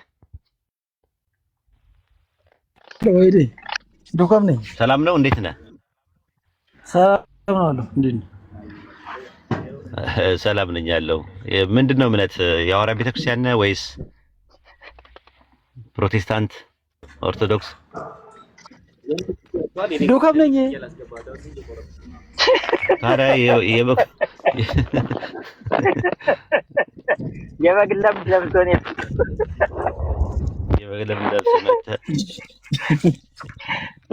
ወይዴ ዱካም ነኝ። ሰላም ነው እንዴት ነህ? ሰላም ነው እንዴ? ሰላም ነኝ ያለው። ምንድነው እምነት የሐዋርያ ቤተክርስቲያን ነህ ወይስ ፕሮቴስታንት ኦርቶዶክስ? ዱካም ነኝ። ታዲያ የበግ ለምድ ለብሶ ነው የበግ ለምድ ለብሶ መጥተህ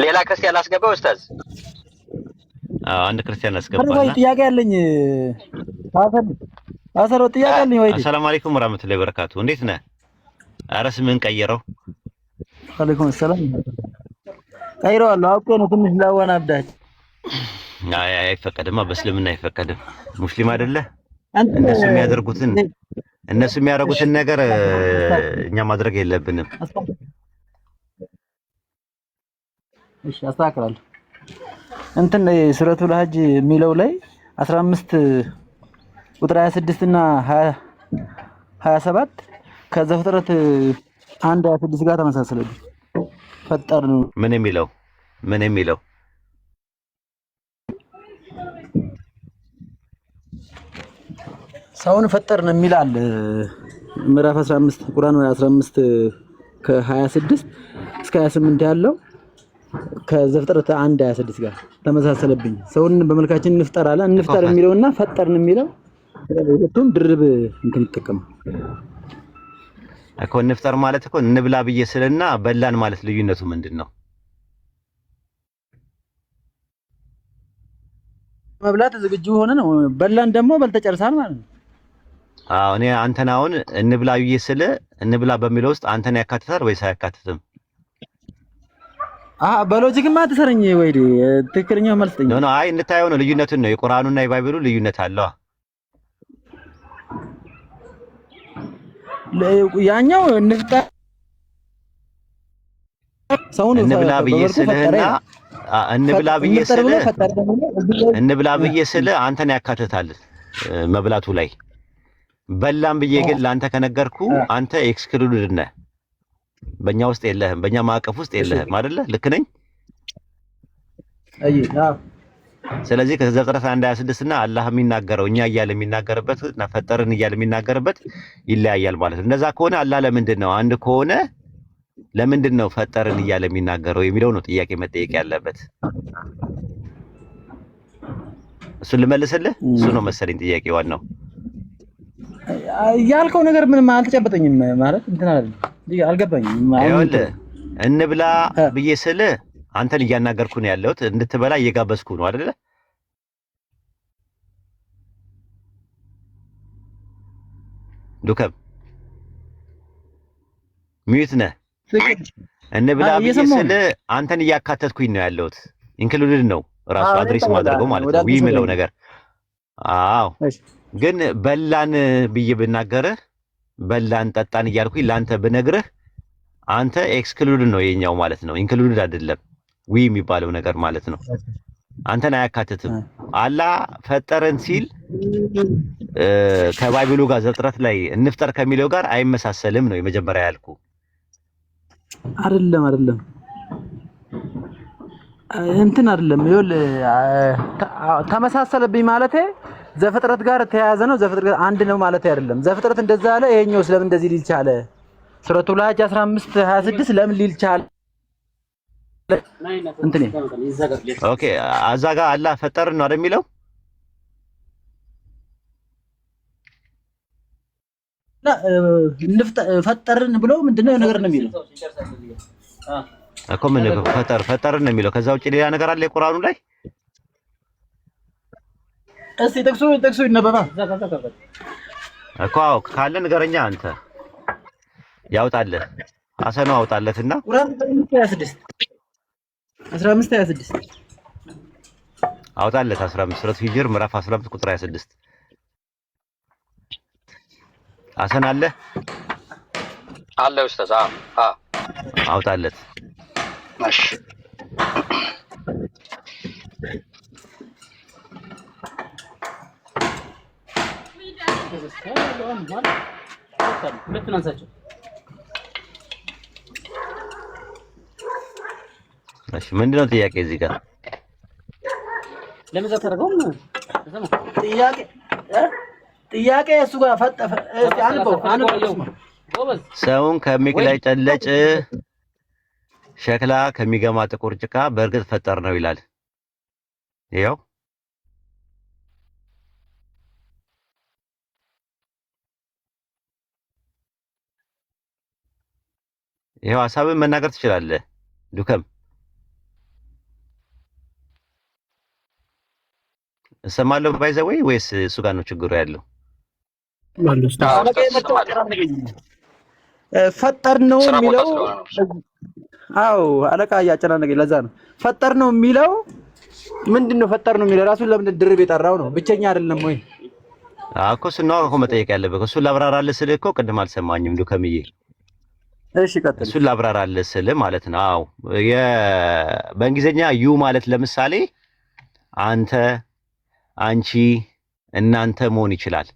ሌላ ክርስቲያን አስገባ ኡስታዝ። አንድ ክርስቲያን አስገባና ወይ ጥያቄ አለኝ። አሰሮ ጥያቄ አለኝ ወይ? አሰላሙ አለይኩም ወራህመቱላሂ ወበረካቱ። እንዴት ነህ? ኧረ ስምህን ቀይረው። ወአለይኩም ሰላም። ቀይረዋለሁ አውቄ ነው ትንሽ ላወናብዳች። አይ አይፈቀድማ፣ በእስልምና አይፈቀድም። ሙስሊም አይደለህ? እነሱ የሚያደርጉትን ነገር እኛ ማድረግ የለብንም። እሺ አስተካክላለሁ። እንትን ሱረቱል ሀጅ የሚለው ላይ 15 ቁጥር 26 እና 27 ከዘፍጥረት 1:26 ጋር ተመሳሰለብኝ። ፈጠር ነው ምን የሚለው ሰውን ፈጠርን የሚላል ምዕራፍ 15 ቁርአን 15 ከ26 እስከ 28 ያለው ከዘፍጥረት 1:26 ጋር ተመሳሰለብኝ። ሰውን በመልካችን እንፍጠር አለ። እንፍጠር የሚለውና ፈጠርን የሚለው ሁለቱም ድርብ እንትን ይጠቀማል እኮ። እንፍጠር ማለት እኮ እንብላ ብዬ ስልና በላን ማለት ልዩነቱ ምንድነው? መብላት ዝግጁ ሆነ ነው። በላን ደግሞ በልተጨርሳል ማለት ነው። አዎ እኔ አንተን አሁን እንብላ ብዬ ስለ እንብላ በሚለው ውስጥ አንተን ያካትታል ወይስ አያካትትም? በሎጂክማ አትሰርኝ ወይ ትክክለኛው መልስ ጠኝ። ኖ አይ እንታየው ነው ልዩነቱን ነው። የቁርአኑና የባይብሉ ልዩነት አለው። ያኛው እንፍጠር ሰውን እንብላ ብዬ ስለህና እንብላ ብዬ ስለ አንተን ያካትታል መብላቱ ላይ። በላም ብዬ ግን ለአንተ ከነገርኩ አንተ ኤክስክሉድድ ነህ። በእኛ ውስጥ የለህም፣ በእኛ ማዕቀፍ ውስጥ የለህም አይደለ? ልክ ነኝ? ስለዚህ ከዘፍጥረት 1:26 እና አላህ የሚናገረው እኛ እያለ የሚናገርበት እና ፈጠርን እያለ የሚናገርበት ይለያያል ማለት ነው። እንደዛ ከሆነ አላህ ለምንድን ነው አንድ ከሆነ ለምንድን ነው ፈጠርን እያለ የሚናገረው የሚለው ነው ጥያቄ መጠየቅ ያለበት። እሱን ልመልስልህ? እሱ ነው መሰለኝ ጥያቄ ዋናው። ያልከው ነገር ምንም አልተጨበጠኝም ማለት እንትን አይደለም፣ አልገባኝም። ይኸውልህ እንብላ ብዬ ስልህ አንተን እያናገርኩ ነው ያለሁት፣ እንድትበላ እየጋበዝኩ ነው አይደለ? ዱከም ሚዩት ነህ። እንብላ ብዬ ስልህ አንተን እያካተትኩኝ ነው ያለሁት። ኢንክሉድድ ነው ራሱ አድሬስ ማድረገው ማለት ነው የሚለው ነገር። አዎ ግን በላን ብዬ ብናገርህ በላን ጠጣን እያልኩኝ ለአንተ ብነግርህ አንተ ኤክስክሉድ ነው የኛው ማለት ነው። ኢንክሉድ አይደለም ዊ የሚባለው ነገር ማለት ነው። አንተን አያካትትም። አላህ ፈጠረን ሲል ከባይብሉ ጋር ዘፍጥረት ላይ እንፍጠር ከሚለው ጋር አይመሳሰልም ነው የመጀመሪያ ያልኩ። አይደለም እንትን አይደለም። ይኸውልህ ተመሳሰለብኝ ማለቴ ዘፍጥረት ጋር ተያያዘ ነው። ዘፍጥረት አንድ ነው ማለት አይደለም። ዘፍጥረት እንደዛ አለ፣ ይሄኛው ስለምን እንደዚህ ሊል ቻለ? ሱረቱል ሀጅ 15:26 ለምን ሊል ቻለ? እንትን ኦኬ አዛ ጋር አላህ ፈጠርን ነው አይደል የሚለው? ፈጠርን ብሎ ምንድነው ነገር ነው የሚለው እኮ ምን ፈጠርን ነው የሚለው። ከዛ ውጪ ሌላ ነገር አለ የቁርአኑ ላይ? እስቲ ጥቅሱ ይነበባ። እኮ አዎ፣ ካለ ንገረኛ አንተ ያውጣልህ ሐሰኑ አውጣለትና ቁርአን 15 26 አውጣለት 15 ሱረት ሂጅር ምዕራፍ 15 ቁጥር 26 ሐሰን አለ ኡስታዝ አውጣለት። እሺ እሺ ምንድነው ጥያቄ እዚህ ጋር? ለምን ዘተረገው? ጥያቄ እሱ ጋር ፈጠፈ አንበው ሰውን ከሚቅለጨለጭ ሸክላ ከሚገማ ጥቁር ጭቃ በእርግጥ ፈጠር ነው ይላል። ይኸው ሐሳብን መናገር ትችላለህ። ዱከም እሰማለሁ ባይዘወይ ወይስ እሱ ጋር ነው ችግሩ ያለው? ፈጠር ነው የሚለው አዎ፣ አለቃ እያጨናነቀኝ ለዛ ነው ፈጠር ነው የሚለው። ምንድነው ፈጠር ነው የሚለው? ራሱን ለምን ድርብ የጠራው ነው? ብቸኛ አይደለም ወይ? እኮ እሱን ነው እኮ መጠየቅ ያለብህ። እሱን ላብራራልህ ስልህ እኮ ቅድም አልሰማኝም ዱከምዬ። እሺ ቀጥል። እሱን ላብራራልህ ስልህ ማለት ነው። አዎ በእንግሊዝኛ ዩ ማለት ለምሳሌ አንተ፣ አንቺ፣ እናንተ መሆን ይችላል።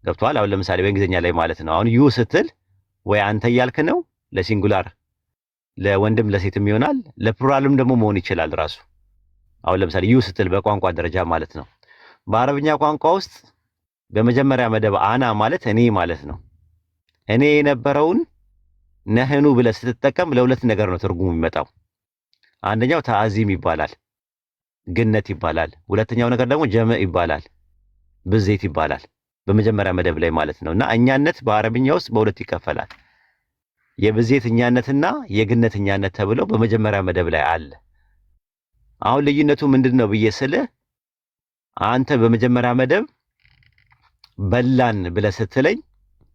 ገብቶሃል? አሁን ለምሳሌ በእንግሊዝኛ ላይ ማለት ነው። አሁን ዩ ስትል ወይ አንተ እያልክ ነው፣ ለሲንጉላር ለወንድም ለሴትም ይሆናል። ለፕሉራልም ደግሞ መሆን ይችላል ራሱ። አሁን ለምሳሌ ዩ ስትል በቋንቋ ደረጃ ማለት ነው። በአረብኛ ቋንቋ ውስጥ በመጀመሪያ መደብ አና ማለት እኔ ማለት ነው። እኔ የነበረውን ነህኑ ብለህ ስትጠቀም ለሁለት ነገር ነው ትርጉሙ የሚመጣው። አንደኛው ተአዚም ይባላል፣ ግነት ይባላል። ሁለተኛው ነገር ደግሞ ጀመዕ ይባላል፣ ብዜት ይባላል። በመጀመሪያ መደብ ላይ ማለት ነው። እና እኛነት በአረብኛ ውስጥ በሁለት ይከፈላል። የብዜት እኛነትና የግነት እኛነት ተብለው በመጀመሪያ መደብ ላይ አለ። አሁን ልዩነቱ ምንድነው ብዬ ስልህ አንተ በመጀመሪያ መደብ በላን ብለህ ስትለኝ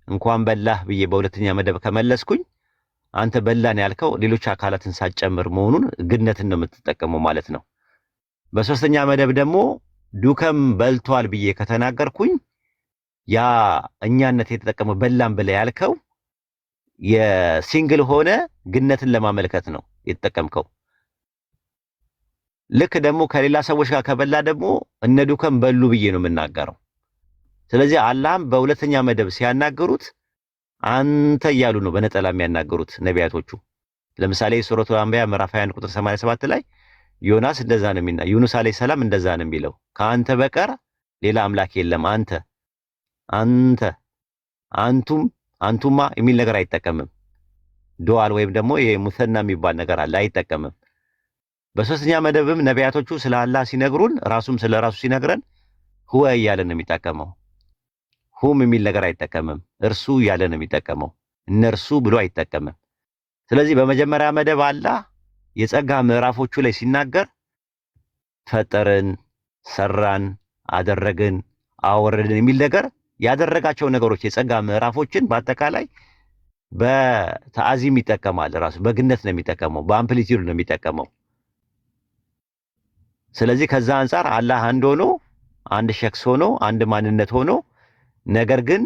እንኳን በላህ ብዬ በሁለተኛ መደብ ከመለስኩኝ አንተ በላን ያልከው ሌሎች አካላትን ሳትጨምር መሆኑን ግነትን ነው የምትጠቀመው ማለት ነው። በሶስተኛ መደብ ደግሞ ዱከም በልቷል ብዬ ከተናገርኩኝ ያ እኛነት የተጠቀመው በላን ብለህ ያልከው የሲንግል ሆነ ግነትን ለማመልከት ነው የተጠቀምከው። ልክ ደግሞ ከሌላ ሰዎች ጋር ከበላ ደግሞ እነ ዱከም በሉ ብዬ ነው የምናገረው። ስለዚህ አላህም በሁለተኛ መደብ ሲያናገሩት አንተ እያሉ ነው በነጠላ የሚያናገሩት ነቢያቶቹ። ለምሳሌ ሱረቱ አንቢያ ምዕራፍ 21 ቁጥር 87 ላይ ዮናስ እንደዛ ነው የሚና ዩኑስ አለይሂ ሰላም እንደዛ ነው የሚለው ከአንተ በቀር ሌላ አምላክ የለም፣ አንተ አንተ አንቱም አንቱማ የሚል ነገር አይጠቀምም። ዱዓል ወይም ደግሞ ይሄ ሙሰና የሚባል ነገር አለ፣ አይጠቀምም። በሶስተኛ መደብም ነቢያቶቹ ስለ አላህ ሲነግሩን ራሱም ስለ ራሱ ሲነግረን ሁወ እያለ ነው የሚጠቀመው። ሁም የሚል ነገር አይጠቀምም። እርሱ እያለ ነው የሚጠቀመው። እነርሱ ብሎ አይጠቀምም። ስለዚህ በመጀመሪያ መደብ አላህ የጸጋ ምዕራፎቹ ላይ ሲናገር ፈጠርን፣ ሰራን፣ አደረግን፣ አወረድን የሚል ነገር ያደረጋቸው ነገሮች የጸጋ ምዕራፎችን በአጠቃላይ በተአዚም ይጠቀማል። ራሱ በግነት ነው የሚጠቀመው፣ በአምፕሊቲዩድ ነው የሚጠቀመው። ስለዚህ ከዛ አንፃር አላህ አንድ ሆኖ አንድ ሸክስ ሆኖ አንድ ማንነት ሆኖ ነገር ግን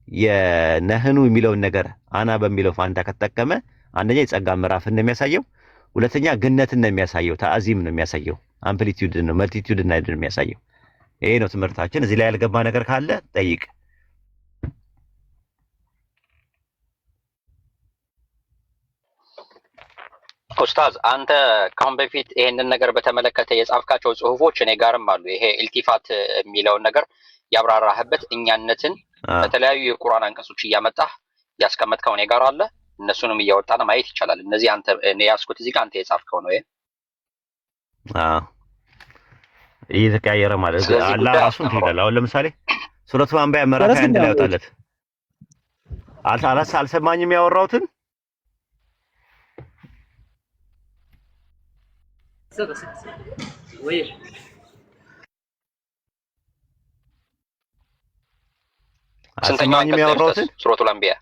የነህኑ የሚለውን ነገር አና በሚለው ፋንታ ከተጠቀመ አንደኛ የጸጋ ምዕራፍን ነው የሚያሳየው፣ ሁለተኛ ግነትን ነው የሚያሳየው፣ ተአዚም ነው የሚያሳየው፣ አምፕሊቲዩድ ነው መልቲቲዩድ እና ነው የሚያሳየው። ይሄ ነው ትምህርታችን። እዚህ ላይ ያልገባ ነገር ካለ ጠይቅ። ኡስታዝ አንተ ካሁን በፊት ይሄንን ነገር በተመለከተ የጻፍካቸው ጽሁፎች እኔ ጋርም አሉ። ይሄ ኢልቲፋት የሚለውን ነገር ያብራራህበት እኛነትን በተለያዩ የቁርአን አንቀጾች እያመጣህ ያስቀመጥከው እኔ ጋር አለ። እነሱንም እያወጣን ማየት ይቻላል። እነዚህ አንተ እኔ ያስኩት እዚህ ጋር አንተ የጻፍከው ነው። እየተቀያየረ ማለት አላህ ራሱን ይላል። አሁን ለምሳሌ ሱረቱ አንቢያ ምዕራፍ 21 ላይ ያወጣለት አልሰማኝም ያወራሁትን ስንተኛው አንቀጽ ላይ ኡስታዝ? ሱረቱል አንቢያ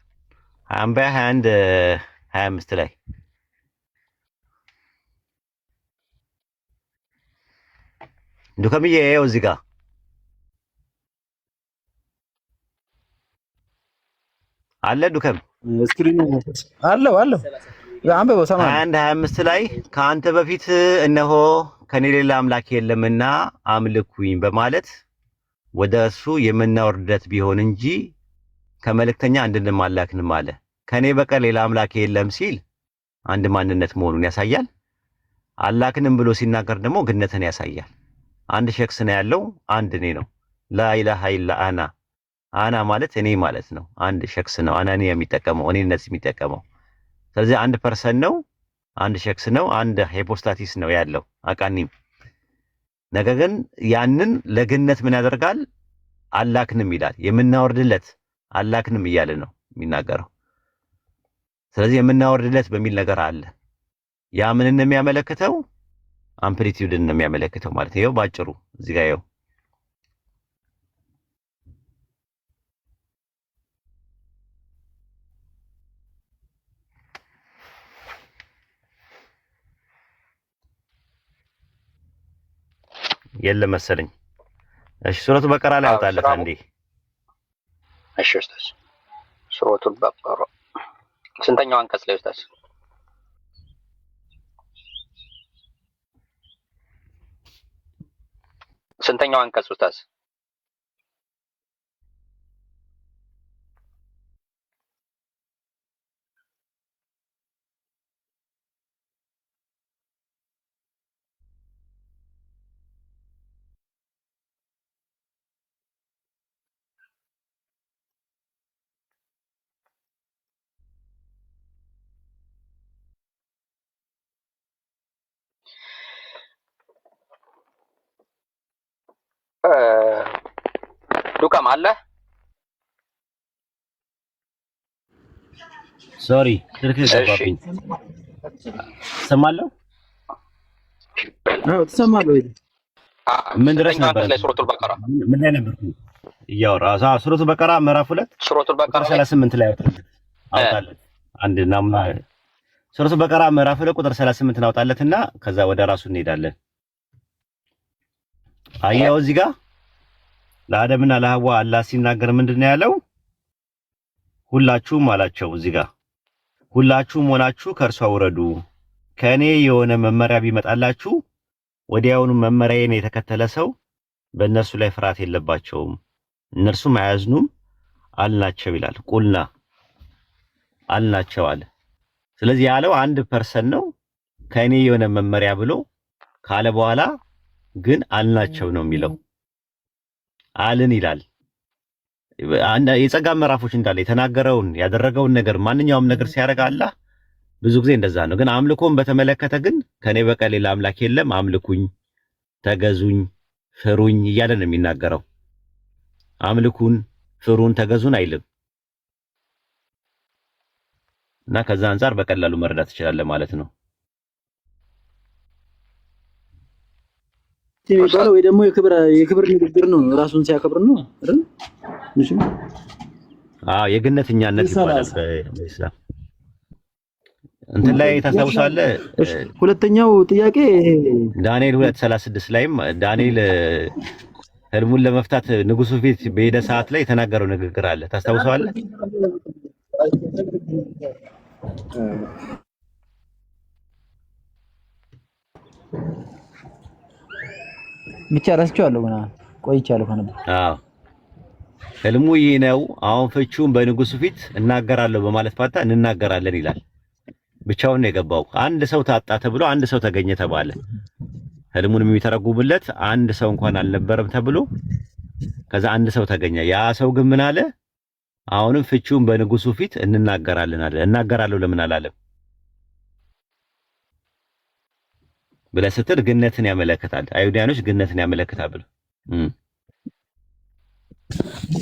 21 25 ላይ ዱከምዬ ይኸው እዚህ ጋር አለ። ዱከም ስክሪኑ አለው አንበበው 21 25 ላይ ከአንተ በፊት እነሆ ከኔ ሌላ አምላክ የለምና አምልኩኝ በማለት ወደ እሱ የምናወርደት ቢሆን እንጂ ከመልእክተኛ አንድንም አላክንም አለ። ከኔ በቀር ሌላ አምላክ የለም ሲል አንድ ማንነት መሆኑን ያሳያል። አላክንም ብሎ ሲናገር ደግሞ ግነትን ያሳያል። አንድ ሸክስ ነው ያለው፣ አንድ እኔ ነው። ላኢላሃ ኢላ አና ማለት እኔ ማለት ነው። አንድ ሸክስ ነው አናኒ የሚጠቀመው እኔነት የሚጠቀመው። ስለዚህ አንድ ፐርሰን ነው፣ አንድ ሸክስ ነው፣ አንድ ሄፖስታቲስ ነው ያለው አቃኒም። ነገር ግን ያንን ለግነት ምን ያደርጋል? አላክንም ይላል። የምናወርድለት አላክንም እያለ ነው የሚናገረው። ስለዚህ የምናወርድለት በሚል ነገር አለ። ያ ምንን ነው የሚያመለክተው? አምፕሊቲዩድን ነው የሚያመለክተው ማለት ነው። ይኸው ባጭሩ እዚህ ጋር ይኸው የለም መሰለኝ። እሺ ሱረቱ በቀራ ላይ አውጣለት አንዴ። እሺ ኡስታዝ ሱረቱል በቀራ ስንተኛው አንቀጽ ላይ ኡስታዝ? ስንተኛው አንቀጽ ኡስታዝ? ዱካም አለ። ሶሪ ስልክ ገባብኝ። ሰማለሁ። አዎ ትሰማለህ ወይ? ምን ድረስ ነበር ላይ ሱረቱል በቀራ ምን ላይ ነበር እያወራ? ሱረቱ በቀራ ምዕራፍ 2 ሱረቱል በቀራ 38 ላይ አውጣለት አንድ ናሙና። ሱረቱ በቀራ ምዕራፍ 2 ቁጥር 38 አውጣለትና ከዛ ወደ ራሱ እንሄዳለን። አየው እዚህ ጋር ለአደምና ለሐዋ አላህ ሲናገር ምንድነው ያለው? ሁላችሁም አላቸው። እዚህ ጋር ሁላችሁም ሆናችሁ ከእርሷ ውረዱ፣ ከእኔ የሆነ መመሪያ ቢመጣላችሁ ወዲያውኑ መመሪያዬን የተከተለ ሰው በእነርሱ ላይ ፍርሃት የለባቸውም፣ እነርሱም አያዝኑም አልናቸው ይላል። ቁልና አልናቸው አለ። ስለዚህ ያለው አንድ ፐርሰን ነው ከእኔ የሆነ መመሪያ ብሎ ካለ በኋላ ግን አልናቸው ነው የሚለው። አልን ይላል። የጸጋ ምዕራፎች እንዳለ የተናገረውን ያደረገውን ነገር ማንኛውም ነገር ሲያደርግ አላህ ብዙ ጊዜ እንደዛ ነው። ግን አምልኮን በተመለከተ ግን ከኔ በቀር ሌላ አምላክ የለም፣ አምልኩኝ፣ ተገዙኝ፣ ፍሩኝ እያለ ነው የሚናገረው። አምልኩን፣ ፍሩን፣ ተገዙን አይልም። እና ከዛ አንፃር በቀላሉ መረዳት ትችላለህ ማለት ነው። የሚባለው ወይ ደግሞ የክብር ንግግር ነው። ራሱን ሲያከብር ነው አይደል? እሺ የግነትኛነት ይባላል በኢስላም። እንትን ላይ ታስታውሳለህ? ሁለተኛው ጥያቄ ዳንኤል 2:36 ላይም ዳንኤል ህልሙን ለመፍታት ንጉሱ ፊት በሄደ ሰዓት ላይ የተናገረው ንግግር አለ። ታስታውሳለህ? ብቻ ረስቼዋለሁ ገና ቆይቻለሁ ከነበር። ህልሙ ይህ ነው፣ አሁን ፍቺውን በንጉሱ ፊት እናገራለሁ በማለት ፋታ እንናገራለን ይላል። ብቻውን ነው የገባው። አንድ ሰው ታጣ ተብሎ አንድ ሰው ተገኘ ተባለ። ህልሙን የሚተረጉምለት አንድ ሰው እንኳን አልነበረም ተብሎ ከዛ አንድ ሰው ተገኘ። ያ ሰው ግን ምን አለ? አሁንም ፍቺውን በንጉሱ ፊት እንናገራለን አለ። እናገራለሁ ለምን አላለም ብለህ ስትል ግነትን ያመለክታል። አይሁዳኖች ግነትን ያመለክታል ብለው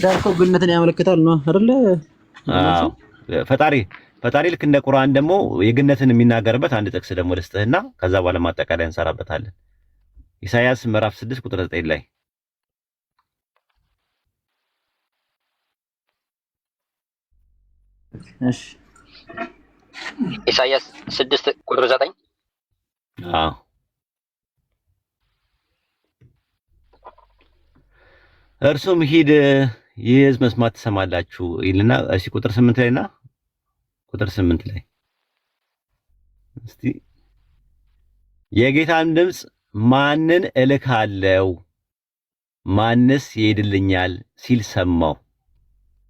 ዳርኮ ግነትን ያመለክታል ነው አይደለ? አዎ ፈጣሪ ልክ እንደ ቁርአን ደግሞ የግነትን የሚናገርበት አንድ ጥቅስ ደግሞ ልስጥህና ከዛ በኋላ ማጠቃለያ እንሰራበታለን። ኢሳይያስ ምዕራፍ 6 ቁጥር 9 ላይ እሺ ኢሳይያስ 6:9 አዎ እርሱም ሂድ ይህ ሕዝብ መስማት ትሰማላችሁ ይልና እሺ ቁጥር 8 ላይና ቁጥር 8 ላይ እስቲ የጌታን ድምፅ ማንን እልካለሁ ማንስ ይሄድልኛል ሲል ሰማው።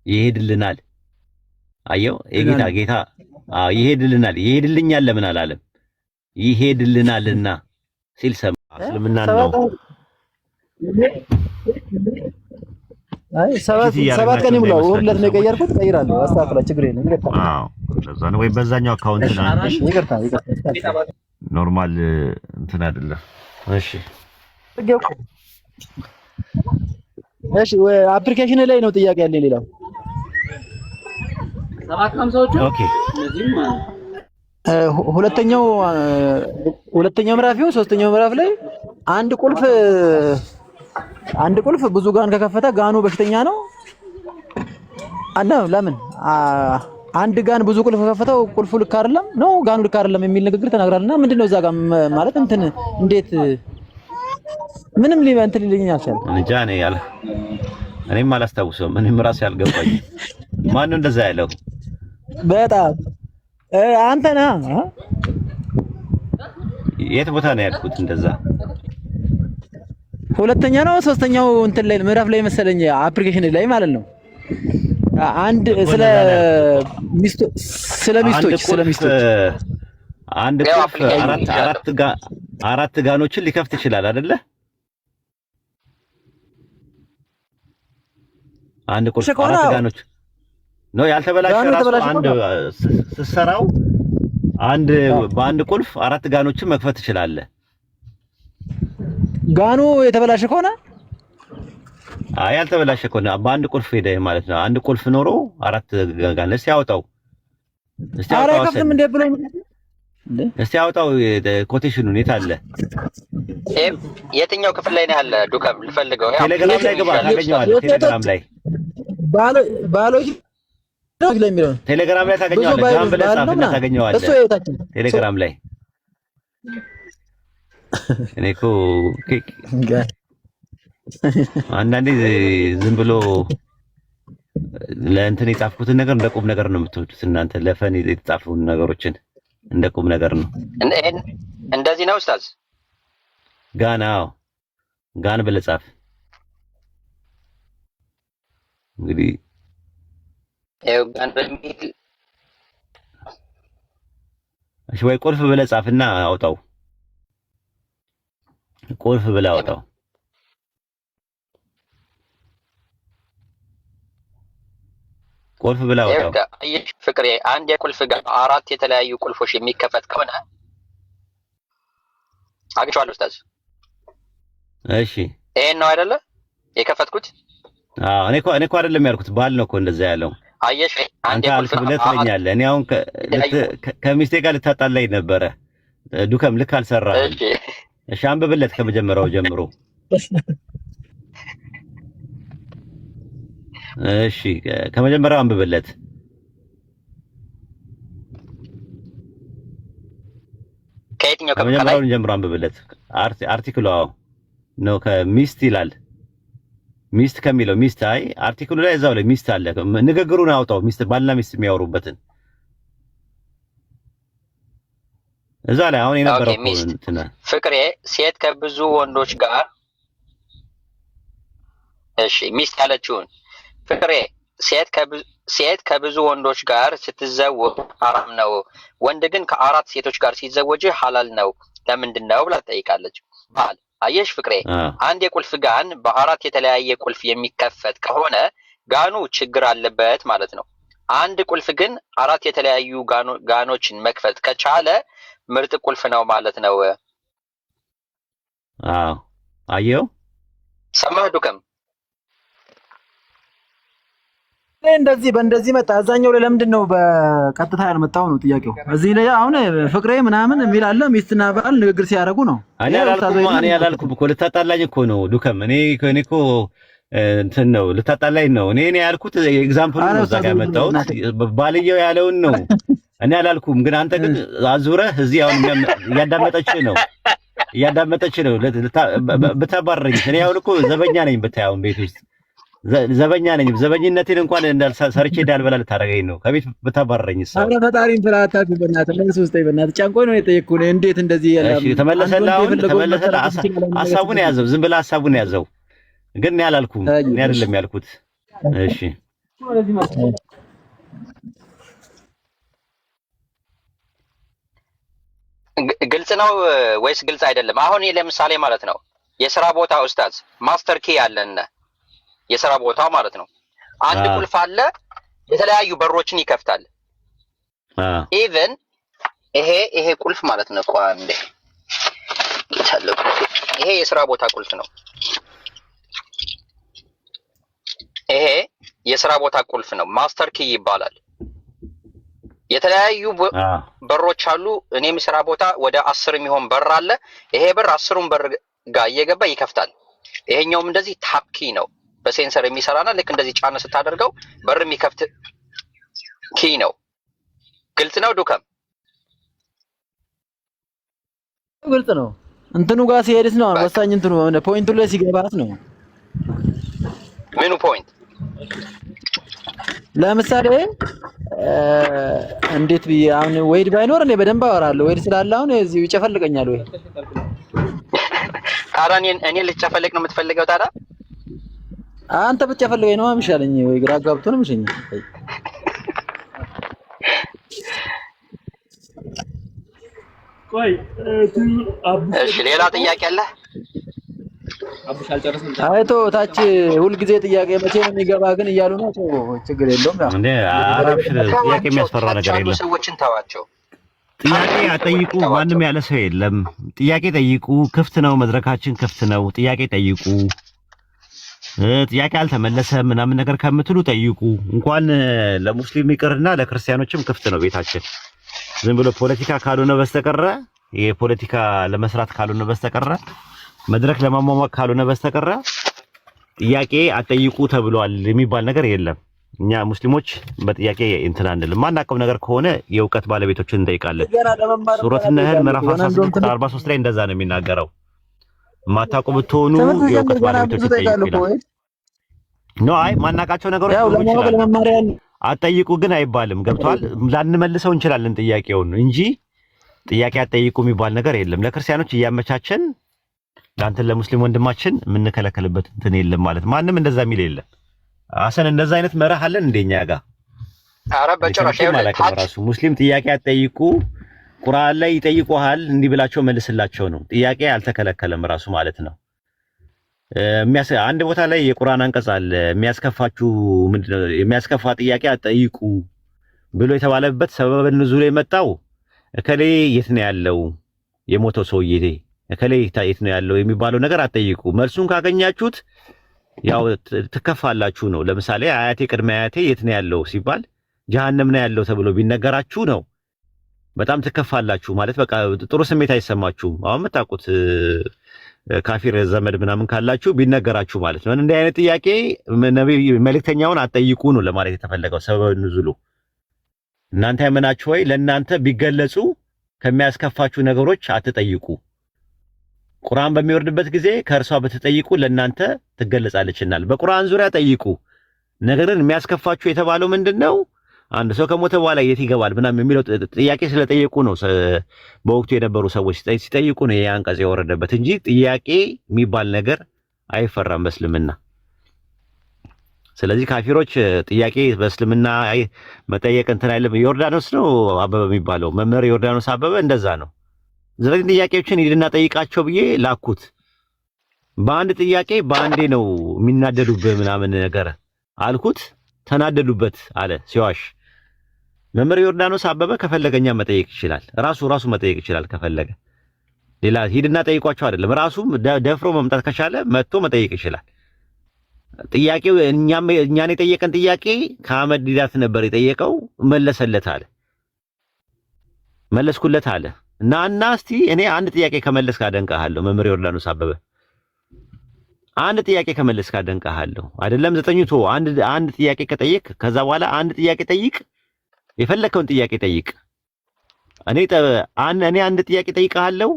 ይሄድልናል አየው ጌታ ይሄድልናል ይሄድልኛል ለምን አላለም? ይሄድልናልና ሲል ሰማ። እስልምና ነው። አይ ሰባት ቀን ይሙላው ሁለት ነው የቀየርኩት። ቀይራለሁ አስተካክላ ችግር የለም። አዎ ለዛ ነው ወይ በዛኛው አካውንት ነው። ይቅርታ ኖርማል እንትን አይደለም። እሺ እሺ አፕሊኬሽን ላይ ነው ጥያቄ ያለኝ። ሌላው ኦኬ ሁለተኛው ምዕራፍ ይሁን ሶስተኛው ምዕራፍ ላይ አንድ ቁልፍ ብዙ ጋን ከከፈተ ጋኑ በሽተኛ ነው እና ለምን አንድ ጋን ብዙ ቁልፍ ከከፈተው ቁልፉ ልክ አይደለም ነው ጋኑ ልክ አይደለም የሚል ንግግር ተናግራልና ምንድነው እዛ ጋር ማለት እንትን እንዴት ምንም እንትን ሊልኝ አልቻለም። እንጃ ነው ያለ እኔም አላስታውሰውም። እኔም ራሴ አልገባኝ። ማን ነው እንደዛ ያለው? በጣም አንተ ነህ። የት ቦታ ነው ያልኩት እንደዛ? ሁለተኛ ነው ሶስተኛው እንትን ላይ ምዕራፍ ላይ መሰለኝ አፕሊኬሽን ላይ ማለት ነው። አንድ ስለ ሚስቶች አንድ ቁልፍ አራት ጋኖችን ሊከፍት ይችላል አይደለ? አንድ ቁልፍ አራት ጋኖች ነው ያልተበላሸ ራሱ አንድ ስትሰራው በአንድ ቁልፍ አራት ጋኖችን መክፈት ትችላለህ። ጋኑ የተበላሸ ከሆነ ያልተበላሸ ከሆነ በአንድ ቁልፍ ሄደ ማለት ነው። አንድ ቁልፍ ኖሮ አራት ጋን ያወጣው እስቲ ያወጣው ኮቴሽኑን የት አለ? የትኛው ክፍል ላይ ነው ያለ? ዱከም ልፈልገው። ቴሌግራም ላይ ግባ ታገኘዋለህ። ቴሌግራም ላይ ባሎች ላይ የሚለው ቴሌግራም ላይ ታገኘዋለህ። ጋን ብለህ ጻፍና ታገኘዋለህ ቴሌግራም ላይ። እኔ እኮ አንዳንዴ ዝም ብሎ ለእንትን የጻፍኩትን ነገር እንደ ቁም ነገር ነው የምትወዱት እናንተ። ለፈን የተጻፉ ነገሮችን እንደ ቁም ነገር ነው። እንደዚህ ነው ኡስታዝ። ጋን ብለህ ጻፍ። እንግዲህ ጋን በሚል እሺ፣ ወይ ቁልፍ ብለህ ጻፍና አውጣው። ቁልፍ ብለህ አውጣው። ቁልፍ ብለህ አውጣው። አየሽ ፍቅሬ፣ አንድ የቁልፍ ጋር አራት የተለያዩ ቁልፎች የሚከፈት ከሆነ አግኝቼዋለሁ ኡስታዝ። እሺ ይሄን ነው አይደለ የከፈትኩት? እኔ እኮ አይደለም ያልኩት፣ ባል ነው እኮ እንደዛ ያለው። አየሽ አንድ የቁልፍ ብለህ ትለኛለህ። እኔ አሁን ከሚስቴ ጋር ልታጣላኝ ነበረ። ዱከም ልክ አልሰራህም። እሺ አንብብለት ከመጀመሪያው ጀምሮ። እሺ ከመጀመሪያው አንብብለት። ከመጀመሪያው ጀምሮ አንብብለት። አርቲክሉ ነው ከሚስት ይላል። ሚስት ከሚለው ሚስት አርቲክሉ ላይ እዛው ላይ ሚስት አለ። ንግግሩን አውጣው። ሚስት ባልና ሚስት የሚያወሩበትን እዛ ላይ አሁን የነበረው እንትና ፍቅሬ ሴት ከብዙ ወንዶች ጋር እሺ ሚስት ያለችውን ፍቅሬ ሴት ከብዙ ወንዶች ጋር ስትዘወጅ ሐራም ነው። ወንድ ግን ከአራት ሴቶች ጋር ሲዘወጅ ሐላል ነው። ለምንድን ነው ብላ ትጠይቃለች። ባል አየሽ ፍቅሬ፣ አንድ የቁልፍ ጋን በአራት የተለያየ ቁልፍ የሚከፈት ከሆነ ጋኑ ችግር አለበት ማለት ነው። አንድ ቁልፍ ግን አራት የተለያዩ ጋኖችን መክፈት ከቻለ ምርጥ ቁልፍ ነው ማለት ነው። አየው ሰማህ ዱከም? እንደዚህ በእንደዚህ መጣ። አዛኛው ላይ ለምንድን ነው በቀጥታ ያልመጣው ነው ጥያቄው። እዚህ ላይ አሁን ፍቅሬ ምናምን የሚል አለ። ሚስትና ባል ንግግር ሲያደርጉ ነው። እኔ አላልኩም እኮ ልታጣላኝ እኮ ነው ዱከም። እኔ እኮ እንትን ነው ልታጣላኝ ነው። እኔ ያልኩት ኤግዛምፕል ነው እዛ ጋር ያመጣሁት ባልየው ያለውን ነው። እኔ አላልኩም፣ ግን አንተ ግን አዙረህ እዚህ አሁን እያዳመጠች ነው ብታባረኝ። እኔ አሁን እኮ ዘበኛ ነኝ ብታይ፣ አሁን ቤት ውስጥ ዘበኛ ነኝ። ዘበኝነቴን እንኳን ሰርቼ እንዳልበላ ልታደርገኝ ነው። ከቤት ብታባረኝ እሷ። ኧረ ፈጣሪን ፍራታት በእናትህ ለምን ሶስት በእናትህ ጨንቆኝ ነው የጠየቅኩህ። እንዴት እንደዚህ ያለ እሺ፣ ተመለሰልህ። አሁን ተመለሰልህ። ሐሳቡን ያዘው፣ ዝም ብለህ ሐሳቡን ያዘው። ግን እኔ አላልኩም፣ እኔ አይደለም ያልኩት። እሺ ግልጽ ነው ወይስ ግልጽ አይደለም? አሁን ለምሳሌ ማለት ነው የሥራ ቦታ ኡስታዝ ማስተር ኪ ያለን የሥራ ቦታ ማለት ነው አንድ ቁልፍ አለ፣ የተለያዩ በሮችን ይከፍታል። ኢቭን ይሄ ቁልፍ ማለት ነው እንዴ ይሄ የሥራ ቦታ ቁልፍ ነው። ይሄ የሥራ ቦታ ቁልፍ ነው፣ ማስተር ኪ ይባላል። የተለያዩ በሮች አሉ። እኔም ስራ ቦታ ወደ 10 የሚሆን በር አለ። ይሄ በር 10ሩን በር ጋር እየገባ ይከፍታል። ይሄኛውም እንደዚህ ታፕ ኪ ነው፣ በሴንሰር የሚሰራና ልክ እንደዚህ ጫነ ስታደርገው በር የሚከፍት ኪ ነው። ግልጽ ነው ዱከም? ግልጽ ነው። እንትኑ ጋር ሲሄድስ ነው ወሳኝ፣ እንትኑ ፖይንቱ ላይ ሲገባት ነው። ምኑ ፖይንት? ለምሳሌ እንዴት ብዬ አሁን ወይድ ባይኖር እኔ በደንብ አወራለሁ። ወይድ ስላለ አሁን እዚሁ ይጨፈልቀኛል። ወይ ታዲያ እኔ ልጨፈልቅ ነው የምትፈልገው? ታዲያ አንተ ብትጨፈልቀኝ ነው የሚሻለኝ። ወይ ግራ ጋብቶ ነው የሚሸኝ። ቆይ እሺ፣ ሌላ ጥያቄ አለ? አይቶ ታች ሁልጊዜ ጥያቄ መቼ ነው የሚገባ ግን እያሉ ነው። ችግር የለውም። ያው እንዴ አረብሽ ጥያቄ የሚያስፈራ ነገር የለም። ሰዎችን ተዋቸው። ጥያቄ አጠይቁ። ማንም ያለ ሰው የለም። ጥያቄ ጠይቁ። ክፍት ነው፣ መድረካችን ክፍት ነው። ጥያቄ ጠይቁ። ጥያቄ አልተመለሰም ምናምን ነገር ከምትሉ ጠይቁ። እንኳን ለሙስሊም ይቅርና ለክርስቲያኖችም ክፍት ነው ቤታችን። ዝም ብሎ ፖለቲካ ካልሆነ በስተቀረ የፖለቲካ ለመስራት ካልሆነ በስተቀረ መድረክ ለማሟሟቅ ካልሆነ በስተቀረ ጥያቄ አጠይቁ ተብሏል የሚባል ነገር የለም። እኛ ሙስሊሞች በጥያቄ እንትን አንልም። ማናውቀው ነገር ከሆነ የእውቀት ባለቤቶችን እንጠይቃለን። ሱረት ነህል ምዕራፍ 43 ላይ እንደዛ ነው የሚናገረው። ማታውቁ ብትሆኑ የእውቀት ባለቤቶችን ጠይቁ። አይ ማናውቃቸው ነገሮች ይችላል አጠይቁ ግን አይባልም። ገብቷል? ላንመልሰው እንችላለን ጥያቄውን እንጂ ጥያቄ አጠይቁ የሚባል ነገር የለም። ለክርስቲያኖች እያመቻቸን ለአንተን ለሙስሊም ወንድማችን የምንከለከልበት እንትን የለም ማለት ማንም እንደዛ የሚል የለም። አሰን እንደዛ አይነት መርህ አለን እንደኛ ጋር? ኧረ በጭራሽ ራሱ ሙስሊም ጥያቄ አጠይቁ ቁርአን ላይ ይጠይቁሃል እንዲህ ብላቸው መልስላቸው ነው። ጥያቄ አልተከለከለም ራሱ ማለት ነው። አንድ ቦታ ላይ የቁርአን አንቀጽ አለ የሚያስከፋችሁ ምንድነው የሚያስከፋ ጥያቄ አጠይቁ ብሎ የተባለበት ሰበብ ንዙል የመጣው እከሌ የት ነው ያለው የሞተው ሰውዬ እከሌ የት ነው ያለው የሚባለው ነገር አጠይቁ። መልሱን ካገኛችሁት ያው ትከፋላችሁ ነው። ለምሳሌ አያቴ ቅድመ አያቴ የት ነው ያለው ሲባል ጀሃነም ነው ያለው ተብሎ ቢነገራችሁ ነው በጣም ትከፋላችሁ ማለት በቃ ጥሩ ስሜት አይሰማችሁም። አሁን መጣቁት ካፊር ዘመድ ምናምን ካላችሁ ቢነገራችሁ ማለት ነው። እንዲህ አይነት ጥያቄ ነብይ መልእክተኛውን አጠይቁ ነው ለማለት የተፈለገው ሰበብ ንዙሉ። እናንተ ያመናችሁ ወይ ለእናንተ ቢገለጹ ከሚያስከፋችሁ ነገሮች አትጠይቁ። ቁርአን በሚወርድበት ጊዜ ከእርሷ በተጠይቁ ለእናንተ ትገለጻለችናል። በቁርአን ዙሪያ ጠይቁ። ነገር ግን የሚያስከፋችሁ የተባለው ምንድነው? አንድ ሰው ከሞተ በኋላ የት ይገባል ምናምን የሚለው ጥያቄ ስለጠየቁ ነው። በወቅቱ የነበሩ ሰዎች ሲጠይቁ ነው ይሄ አንቀጽ የወረደበት እንጂ ጥያቄ የሚባል ነገር አይፈራም በእስልምና። ስለዚህ ካፊሮች ጥያቄ በእስልምና መጠየቅ እንትን አይደለም። ዮርዳኖስ ነው አበበ የሚባለው መምህር ዮርዳኖስ አበበ እንደዛ ነው። ስለዚህ ጥያቄዎችን ሂድና ጠይቃቸው ብዬ ላኩት። በአንድ ጥያቄ በአንዴ ነው የሚናደዱብህ ምናምን ነገር አልኩት። ተናደዱበት አለ ሲዋሽ። መምህር ዮርዳኖስ አበበ ከፈለገኛ መጠየቅ ይችላል። ራሱ መጠየቅ ይችላል ከፈለገ። ሌላ ሂድና ጠይቋቸው አይደለም። ራሱም ደፍሮ መምጣት ከቻለ መጥቶ መጠየቅ ይችላል። ጥያቄው እኛን የጠየቀን ጥያቄ ከአህመድ ዲዳት ነበር የጠየቀው። መለሰለት አለ መለስኩለት አለ እና እስቲ እኔ አንድ ጥያቄ ከመለስክ አደንቅሃለሁ። መምህር ዮርዳኖስ አበበ አንድ ጥያቄ ከመለስክ አደንቅሃለሁ። አይደለም 9 ቶ አንድ ጥያቄ ከጠየቅ ከዛ በኋላ አንድ ጥያቄ ጠይቅ፣ የፈለከውን ጥያቄ ጠይቅ። እኔ አንድ ጥያቄ ጠይቅሃለሁ፣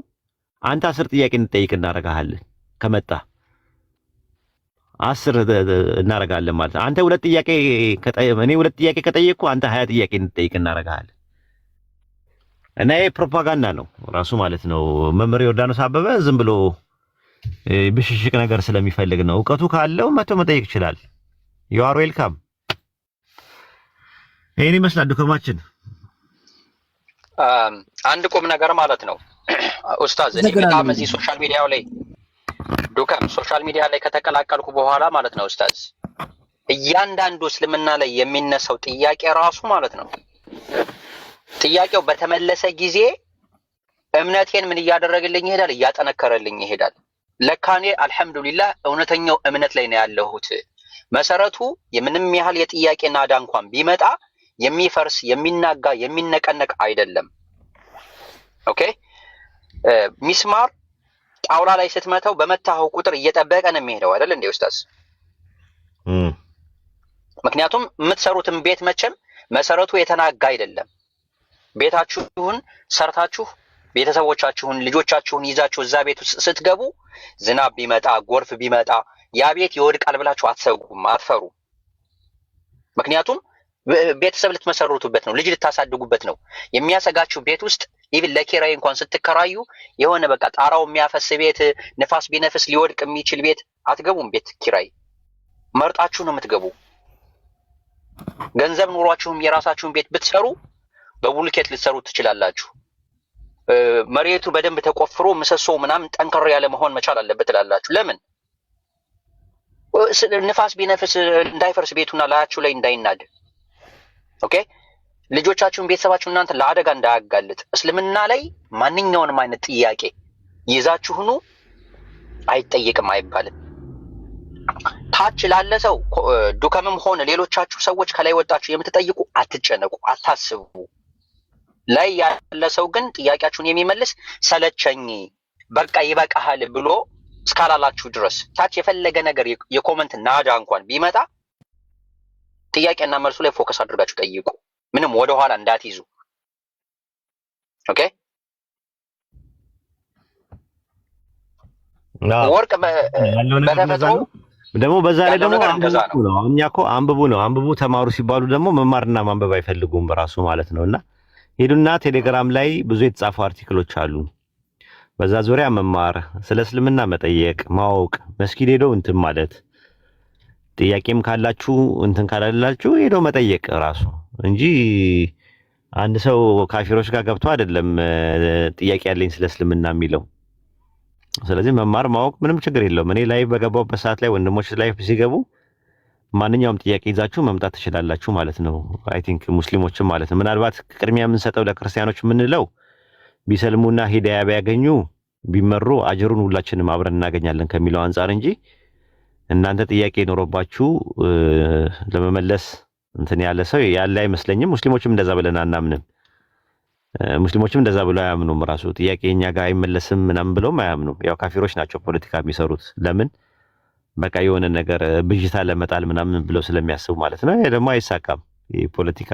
አንተ 10 ጥያቄ እንጠይቅ እናረጋለን። ከመጣ 10 እናረጋለን ማለት አንተ እኔ 2 ጥያቄ ከጠየቅኩ አንተ 20 ጥያቄ እንጠይቅ እናረጋለን። እና ይሄ ፕሮፓጋንዳ ነው ራሱ ማለት ነው። መምህር ዮርዳኖስ አበበ ዝም ብሎ ብሽሽቅ ነገር ስለሚፈልግ ነው። እውቀቱ ካለው መቶ መጠየቅ ይችላል። you are welcome። ይሄን ይመስላል ዱከማችን። አንድ ቁም ነገር ማለት ነው ኡስታዝ፣ እኔ በጣም እዚህ ሶሻል ሚዲያው ላይ ሶሻል ሚዲያ ላይ ከተቀላቀልኩ በኋላ ማለት ነው ኡስታዝ፣ እያንዳንዱ እስልምና ላይ የሚነሳው ጥያቄ ራሱ ማለት ነው ጥያቄው በተመለሰ ጊዜ እምነቴን ምን እያደረገልኝ ይሄዳል? እያጠነከረልኝ ይሄዳል። ለካኔ አልሐምዱሊላህ እውነተኛው እምነት ላይ ነው ያለሁት። መሰረቱ የምንም ያህል የጥያቄ ናዳ እንኳን ቢመጣ የሚፈርስ የሚናጋ የሚነቀነቅ አይደለም። ኦኬ ሚስማር ጣውላ ላይ ስትመታው በመታው ቁጥር እየጠበቀ ነው የሚሄደው አይደል እንዴ ኡስታዝ? ምክንያቱም የምትሰሩትን ቤት መቼም መሰረቱ የተናጋ አይደለም። ቤታችሁን ሰርታችሁ ቤተሰቦቻችሁን ልጆቻችሁን ይዛችሁ እዛ ቤት ውስጥ ስትገቡ ዝናብ ቢመጣ ጎርፍ ቢመጣ ያ ቤት ይወድቃል ብላችሁ አትሰጉም፣ አትፈሩ። ምክንያቱም ቤተሰብ ልትመሰርቱበት ነው፣ ልጅ ልታሳድጉበት ነው። የሚያሰጋችሁ ቤት ውስጥ ኢቭን ለኪራይ እንኳን ስትከራዩ የሆነ በቃ ጣራው የሚያፈስ ቤት፣ ንፋስ ቢነፍስ ሊወድቅ የሚችል ቤት አትገቡም። ቤት ኪራይ መርጣችሁ ነው የምትገቡ። ገንዘብ ኑሯችሁም የራሳችሁን ቤት ብትሰሩ በቡልኬት ልትሰሩ ትችላላችሁ። መሬቱ በደንብ ተቆፍሮ ምሰሶ ምናምን ጠንከር ያለ መሆን መቻል አለበት ትላላችሁ። ለምን? ንፋስ ቢነፍስ እንዳይፈርስ ቤቱና ላያችሁ ላይ እንዳይናድ። ኦኬ ልጆቻችሁን ቤተሰባችሁን እናንተ ለአደጋ እንዳያጋልጥ እስልምና ላይ ማንኛውንም አይነት ጥያቄ ይዛችሁኑ አይጠየቅም አይባልም። ታች ላለ ሰው ዱከምም ሆነ ሌሎቻችሁ ሰዎች ከላይ ወጣችሁ የምትጠይቁ አትጨነቁ፣ አታስቡ። ላይ ያለ ሰው ግን ጥያቄያችሁን የሚመልስ ሰለቸኝ በቃ ይበቃሃል ብሎ እስካላላችሁ ድረስ ታች የፈለገ ነገር የኮመንት ናዳ እንኳን ቢመጣ ጥያቄና መልሱ ላይ ፎከስ አድርጋችሁ ጠይቁ። ምንም ወደ ኋላ እንዳትይዙ። ኦኬ ወርቅ በተፈጥሮ ደግሞ በዛ ላይ ደግሞ አንብቡ ነው አንብቡ ተማሩ ሲባሉ ደግሞ መማርና ማንበብ አይፈልጉም በራሱ ማለት ነውና ሄዱና ቴሌግራም ላይ ብዙ የተጻፉ አርቲክሎች አሉ። በዛ ዙሪያ መማር፣ ስለ እስልምና መጠየቅ፣ ማወቅ፣ መስጊድ ሄዶ እንትን ማለት፣ ጥያቄም ካላችሁ እንትን ካላላችሁ ሄዶ መጠየቅ ራሱ እንጂ አንድ ሰው ካፊሮች ጋር ገብቶ አይደለም ጥያቄ ያለኝ ስለ እስልምና የሚለው። ስለዚህ መማር ማወቅ ምንም ችግር የለውም። እኔ ላይ በገባሁበት ሰዓት ላይ ወንድሞች ላይ ሲገቡ ማንኛውም ጥያቄ ይዛችሁ መምጣት ትችላላችሁ ማለት ነው። አይ ቲንክ ሙስሊሞችም ማለት ነው። ምናልባት ቅድሚያ የምንሰጠው ለክርስቲያኖች የምንለው ቢሰልሙና ሂዳያ ቢያገኙ ቢመሩ አጅሩን ሁላችንም አብረን እናገኛለን ከሚለው አንጻር እንጂ እናንተ ጥያቄ ኖሮባችሁ ለመመለስ እንትን ያለ ሰው ያለ አይመስለኝም። ሙስሊሞችም እንደዛ ብለን አናምንም። ሙስሊሞችም እንደዛ ብለው አያምኑም። ራሱ ጥያቄ እኛ ጋር አይመለስም ምናምን ብለውም አያምኑም። ያው ካፊሮች ናቸው ፖለቲካ የሚሰሩት። ለምን በቃ የሆነ ነገር ብዥታ ለመጣል ምናምን ብለው ስለሚያስቡ ማለት ነው። ይሄ ደግሞ አይሳካም። የፖለቲካ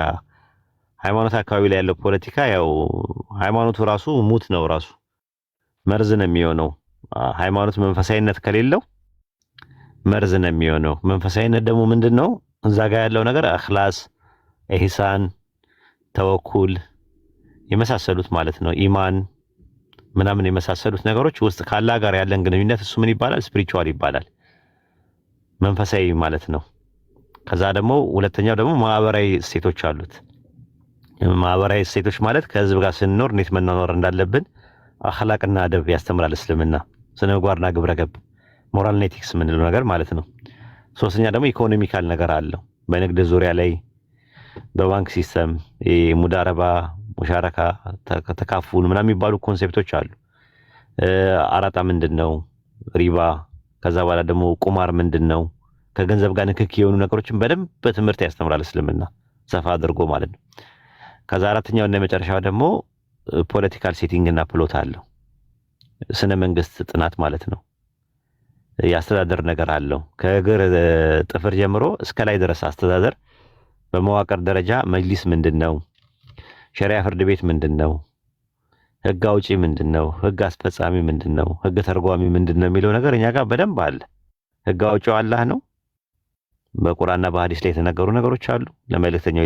ሃይማኖት አካባቢ ላይ ያለው ፖለቲካ ያው ሃይማኖቱ ራሱ ሙት ነው፣ ራሱ መርዝ ነው የሚሆነው። ሃይማኖት መንፈሳዊነት ከሌለው መርዝ ነው የሚሆነው። መንፈሳዊነት ደግሞ ምንድነው? እዛ ጋር ያለው ነገር አኽላስ፣ ኢህሳን፣ ተወኩል የመሳሰሉት ማለት ነው። ኢማን ምናምን የመሳሰሉት ነገሮች ውስጥ ካላ ጋር ያለን ግንኙነት እሱ ምን ይባላል? ስፒሪቹዋል ይባላል፣ መንፈሳዊ ማለት ነው። ከዛ ደግሞ ሁለተኛው ደግሞ ማህበራዊ እሴቶች አሉት። ማህበራዊ እሴቶች ማለት ከህዝብ ጋር ስንኖር እንዴት መኖር እንዳለብን አኽላቅና አደብ ያስተምራል እስልምና። ስነ ምግባርና ግብረ ገብ ሞራል ኤቲክስ የምንለው ነገር ማለት ነው። ሶስተኛ ደግሞ ኢኮኖሚካል ነገር አለው። በንግድ ዙሪያ ላይ በባንክ ሲስተም ሙዳረባ፣ ሙሻረካ፣ ተካፉል ምናምን የሚባሉ ኮንሴፕቶች አሉ። አራጣ ምንድነው? ሪባ። ከዛ በኋላ ደግሞ ቁማር ምንድነው? ከገንዘብ ጋር ንክኪ የሆኑ ነገሮችን በደንብ በትምህርት ያስተምራል እስልምና ሰፋ አድርጎ ማለት ነው። ከዛ አራተኛው እና የመጨረሻው ደግሞ ፖለቲካል ሴቲንግ እና ፕሎት አለው። ስነ መንግስት ጥናት ማለት ነው። የአስተዳደር ነገር አለው። ከእግር ጥፍር ጀምሮ እስከ ላይ ድረስ አስተዳደር በመዋቅር ደረጃ መጅሊስ ምንድነው? ሸሪዓ ፍርድ ቤት ምንድነው? ህግ አውጪ ምንድነው? ህግ አስፈጻሚ ምንድነው? ህግ ተርጓሚ ምንድነው የሚለው ነገር እኛ ጋር በደንብ አለ። ህግ አውጪው አላህ ነው። በቁርአንና በሐዲስ ላይ የተነገሩ ነገሮች አሉ። ለመልእክተኛው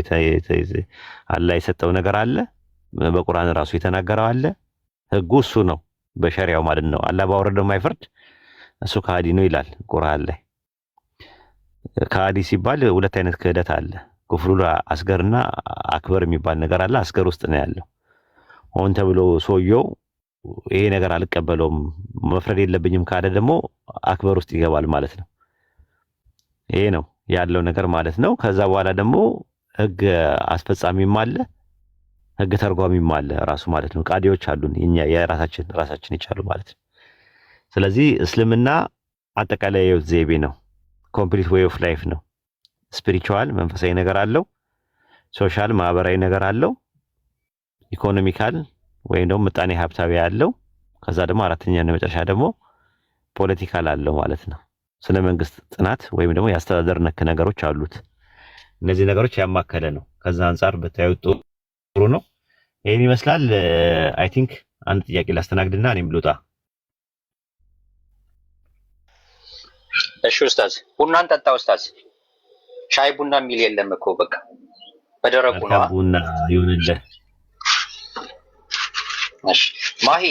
አላህ የሰጠው ነገር አለ። በቁርአን ራሱ የተናገረው አለ። ህጉ እሱ ነው፣ በሸሪዓው ማለት ነው። አላህ ባወረደው የማይፈርድ እሱ ከሃዲ ነው ይላል ቁርአን ላይ። ከሃዲ ሲባል ሁለት አይነት ክህደት አለ። ኩፍሩል አስገርና አክበር የሚባል ነገር አለ። አስገር ውስጥ ነው ያለው። ሆን ተብሎ ሰውየው ይሄ ነገር አልቀበለውም መፍረድ የለብኝም ካለ ደግሞ አክበር ውስጥ ይገባል ማለት ነው። ይሄ ነው ያለው ነገር ማለት ነው። ከዛ በኋላ ደግሞ ህግ አስፈጻሚም አለ፣ ህግ ተርጓሚም አለ ራሱ ማለት ነው። ቃዲዎች አሉን እኛ ራሳችን ይቻሉ ማለት ነው። ስለዚህ እስልምና አጠቃላይ የህይወት ዘይቤ ነው። ኮምፕሊት ዌይ ኦፍ ላይፍ ነው። ስፒሪቹዋል መንፈሳዊ ነገር አለው፣ ሶሻል ማህበራዊ ነገር አለው፣ ኢኮኖሚካል ወይም ደግሞ ምጣኔ ሀብታዊ አለው። ከዛ ደግሞ አራተኛ እና መጨረሻ ደግሞ ፖለቲካል አለው ማለት ነው። ስለ መንግስት ጥናት ወይም ደግሞ የአስተዳደር ነክ ነገሮች አሉት። እነዚህ ነገሮች ያማከለ ነው። ከዛ አንፃር ብታዩት ጥሩ ነው። ይሄን ይመስላል። አይ ቲንክ አንድ ጥያቄ ላስተናግድና እኔም ልውጣ። እሺ ኡስታዝ፣ ቡናን ጠጣ ኡስታዝ። ሻይ ቡና የሚል የለም እኮ በቃ በደረቁ ነው። ቡና ይሁንልህ። እሺ ማሂ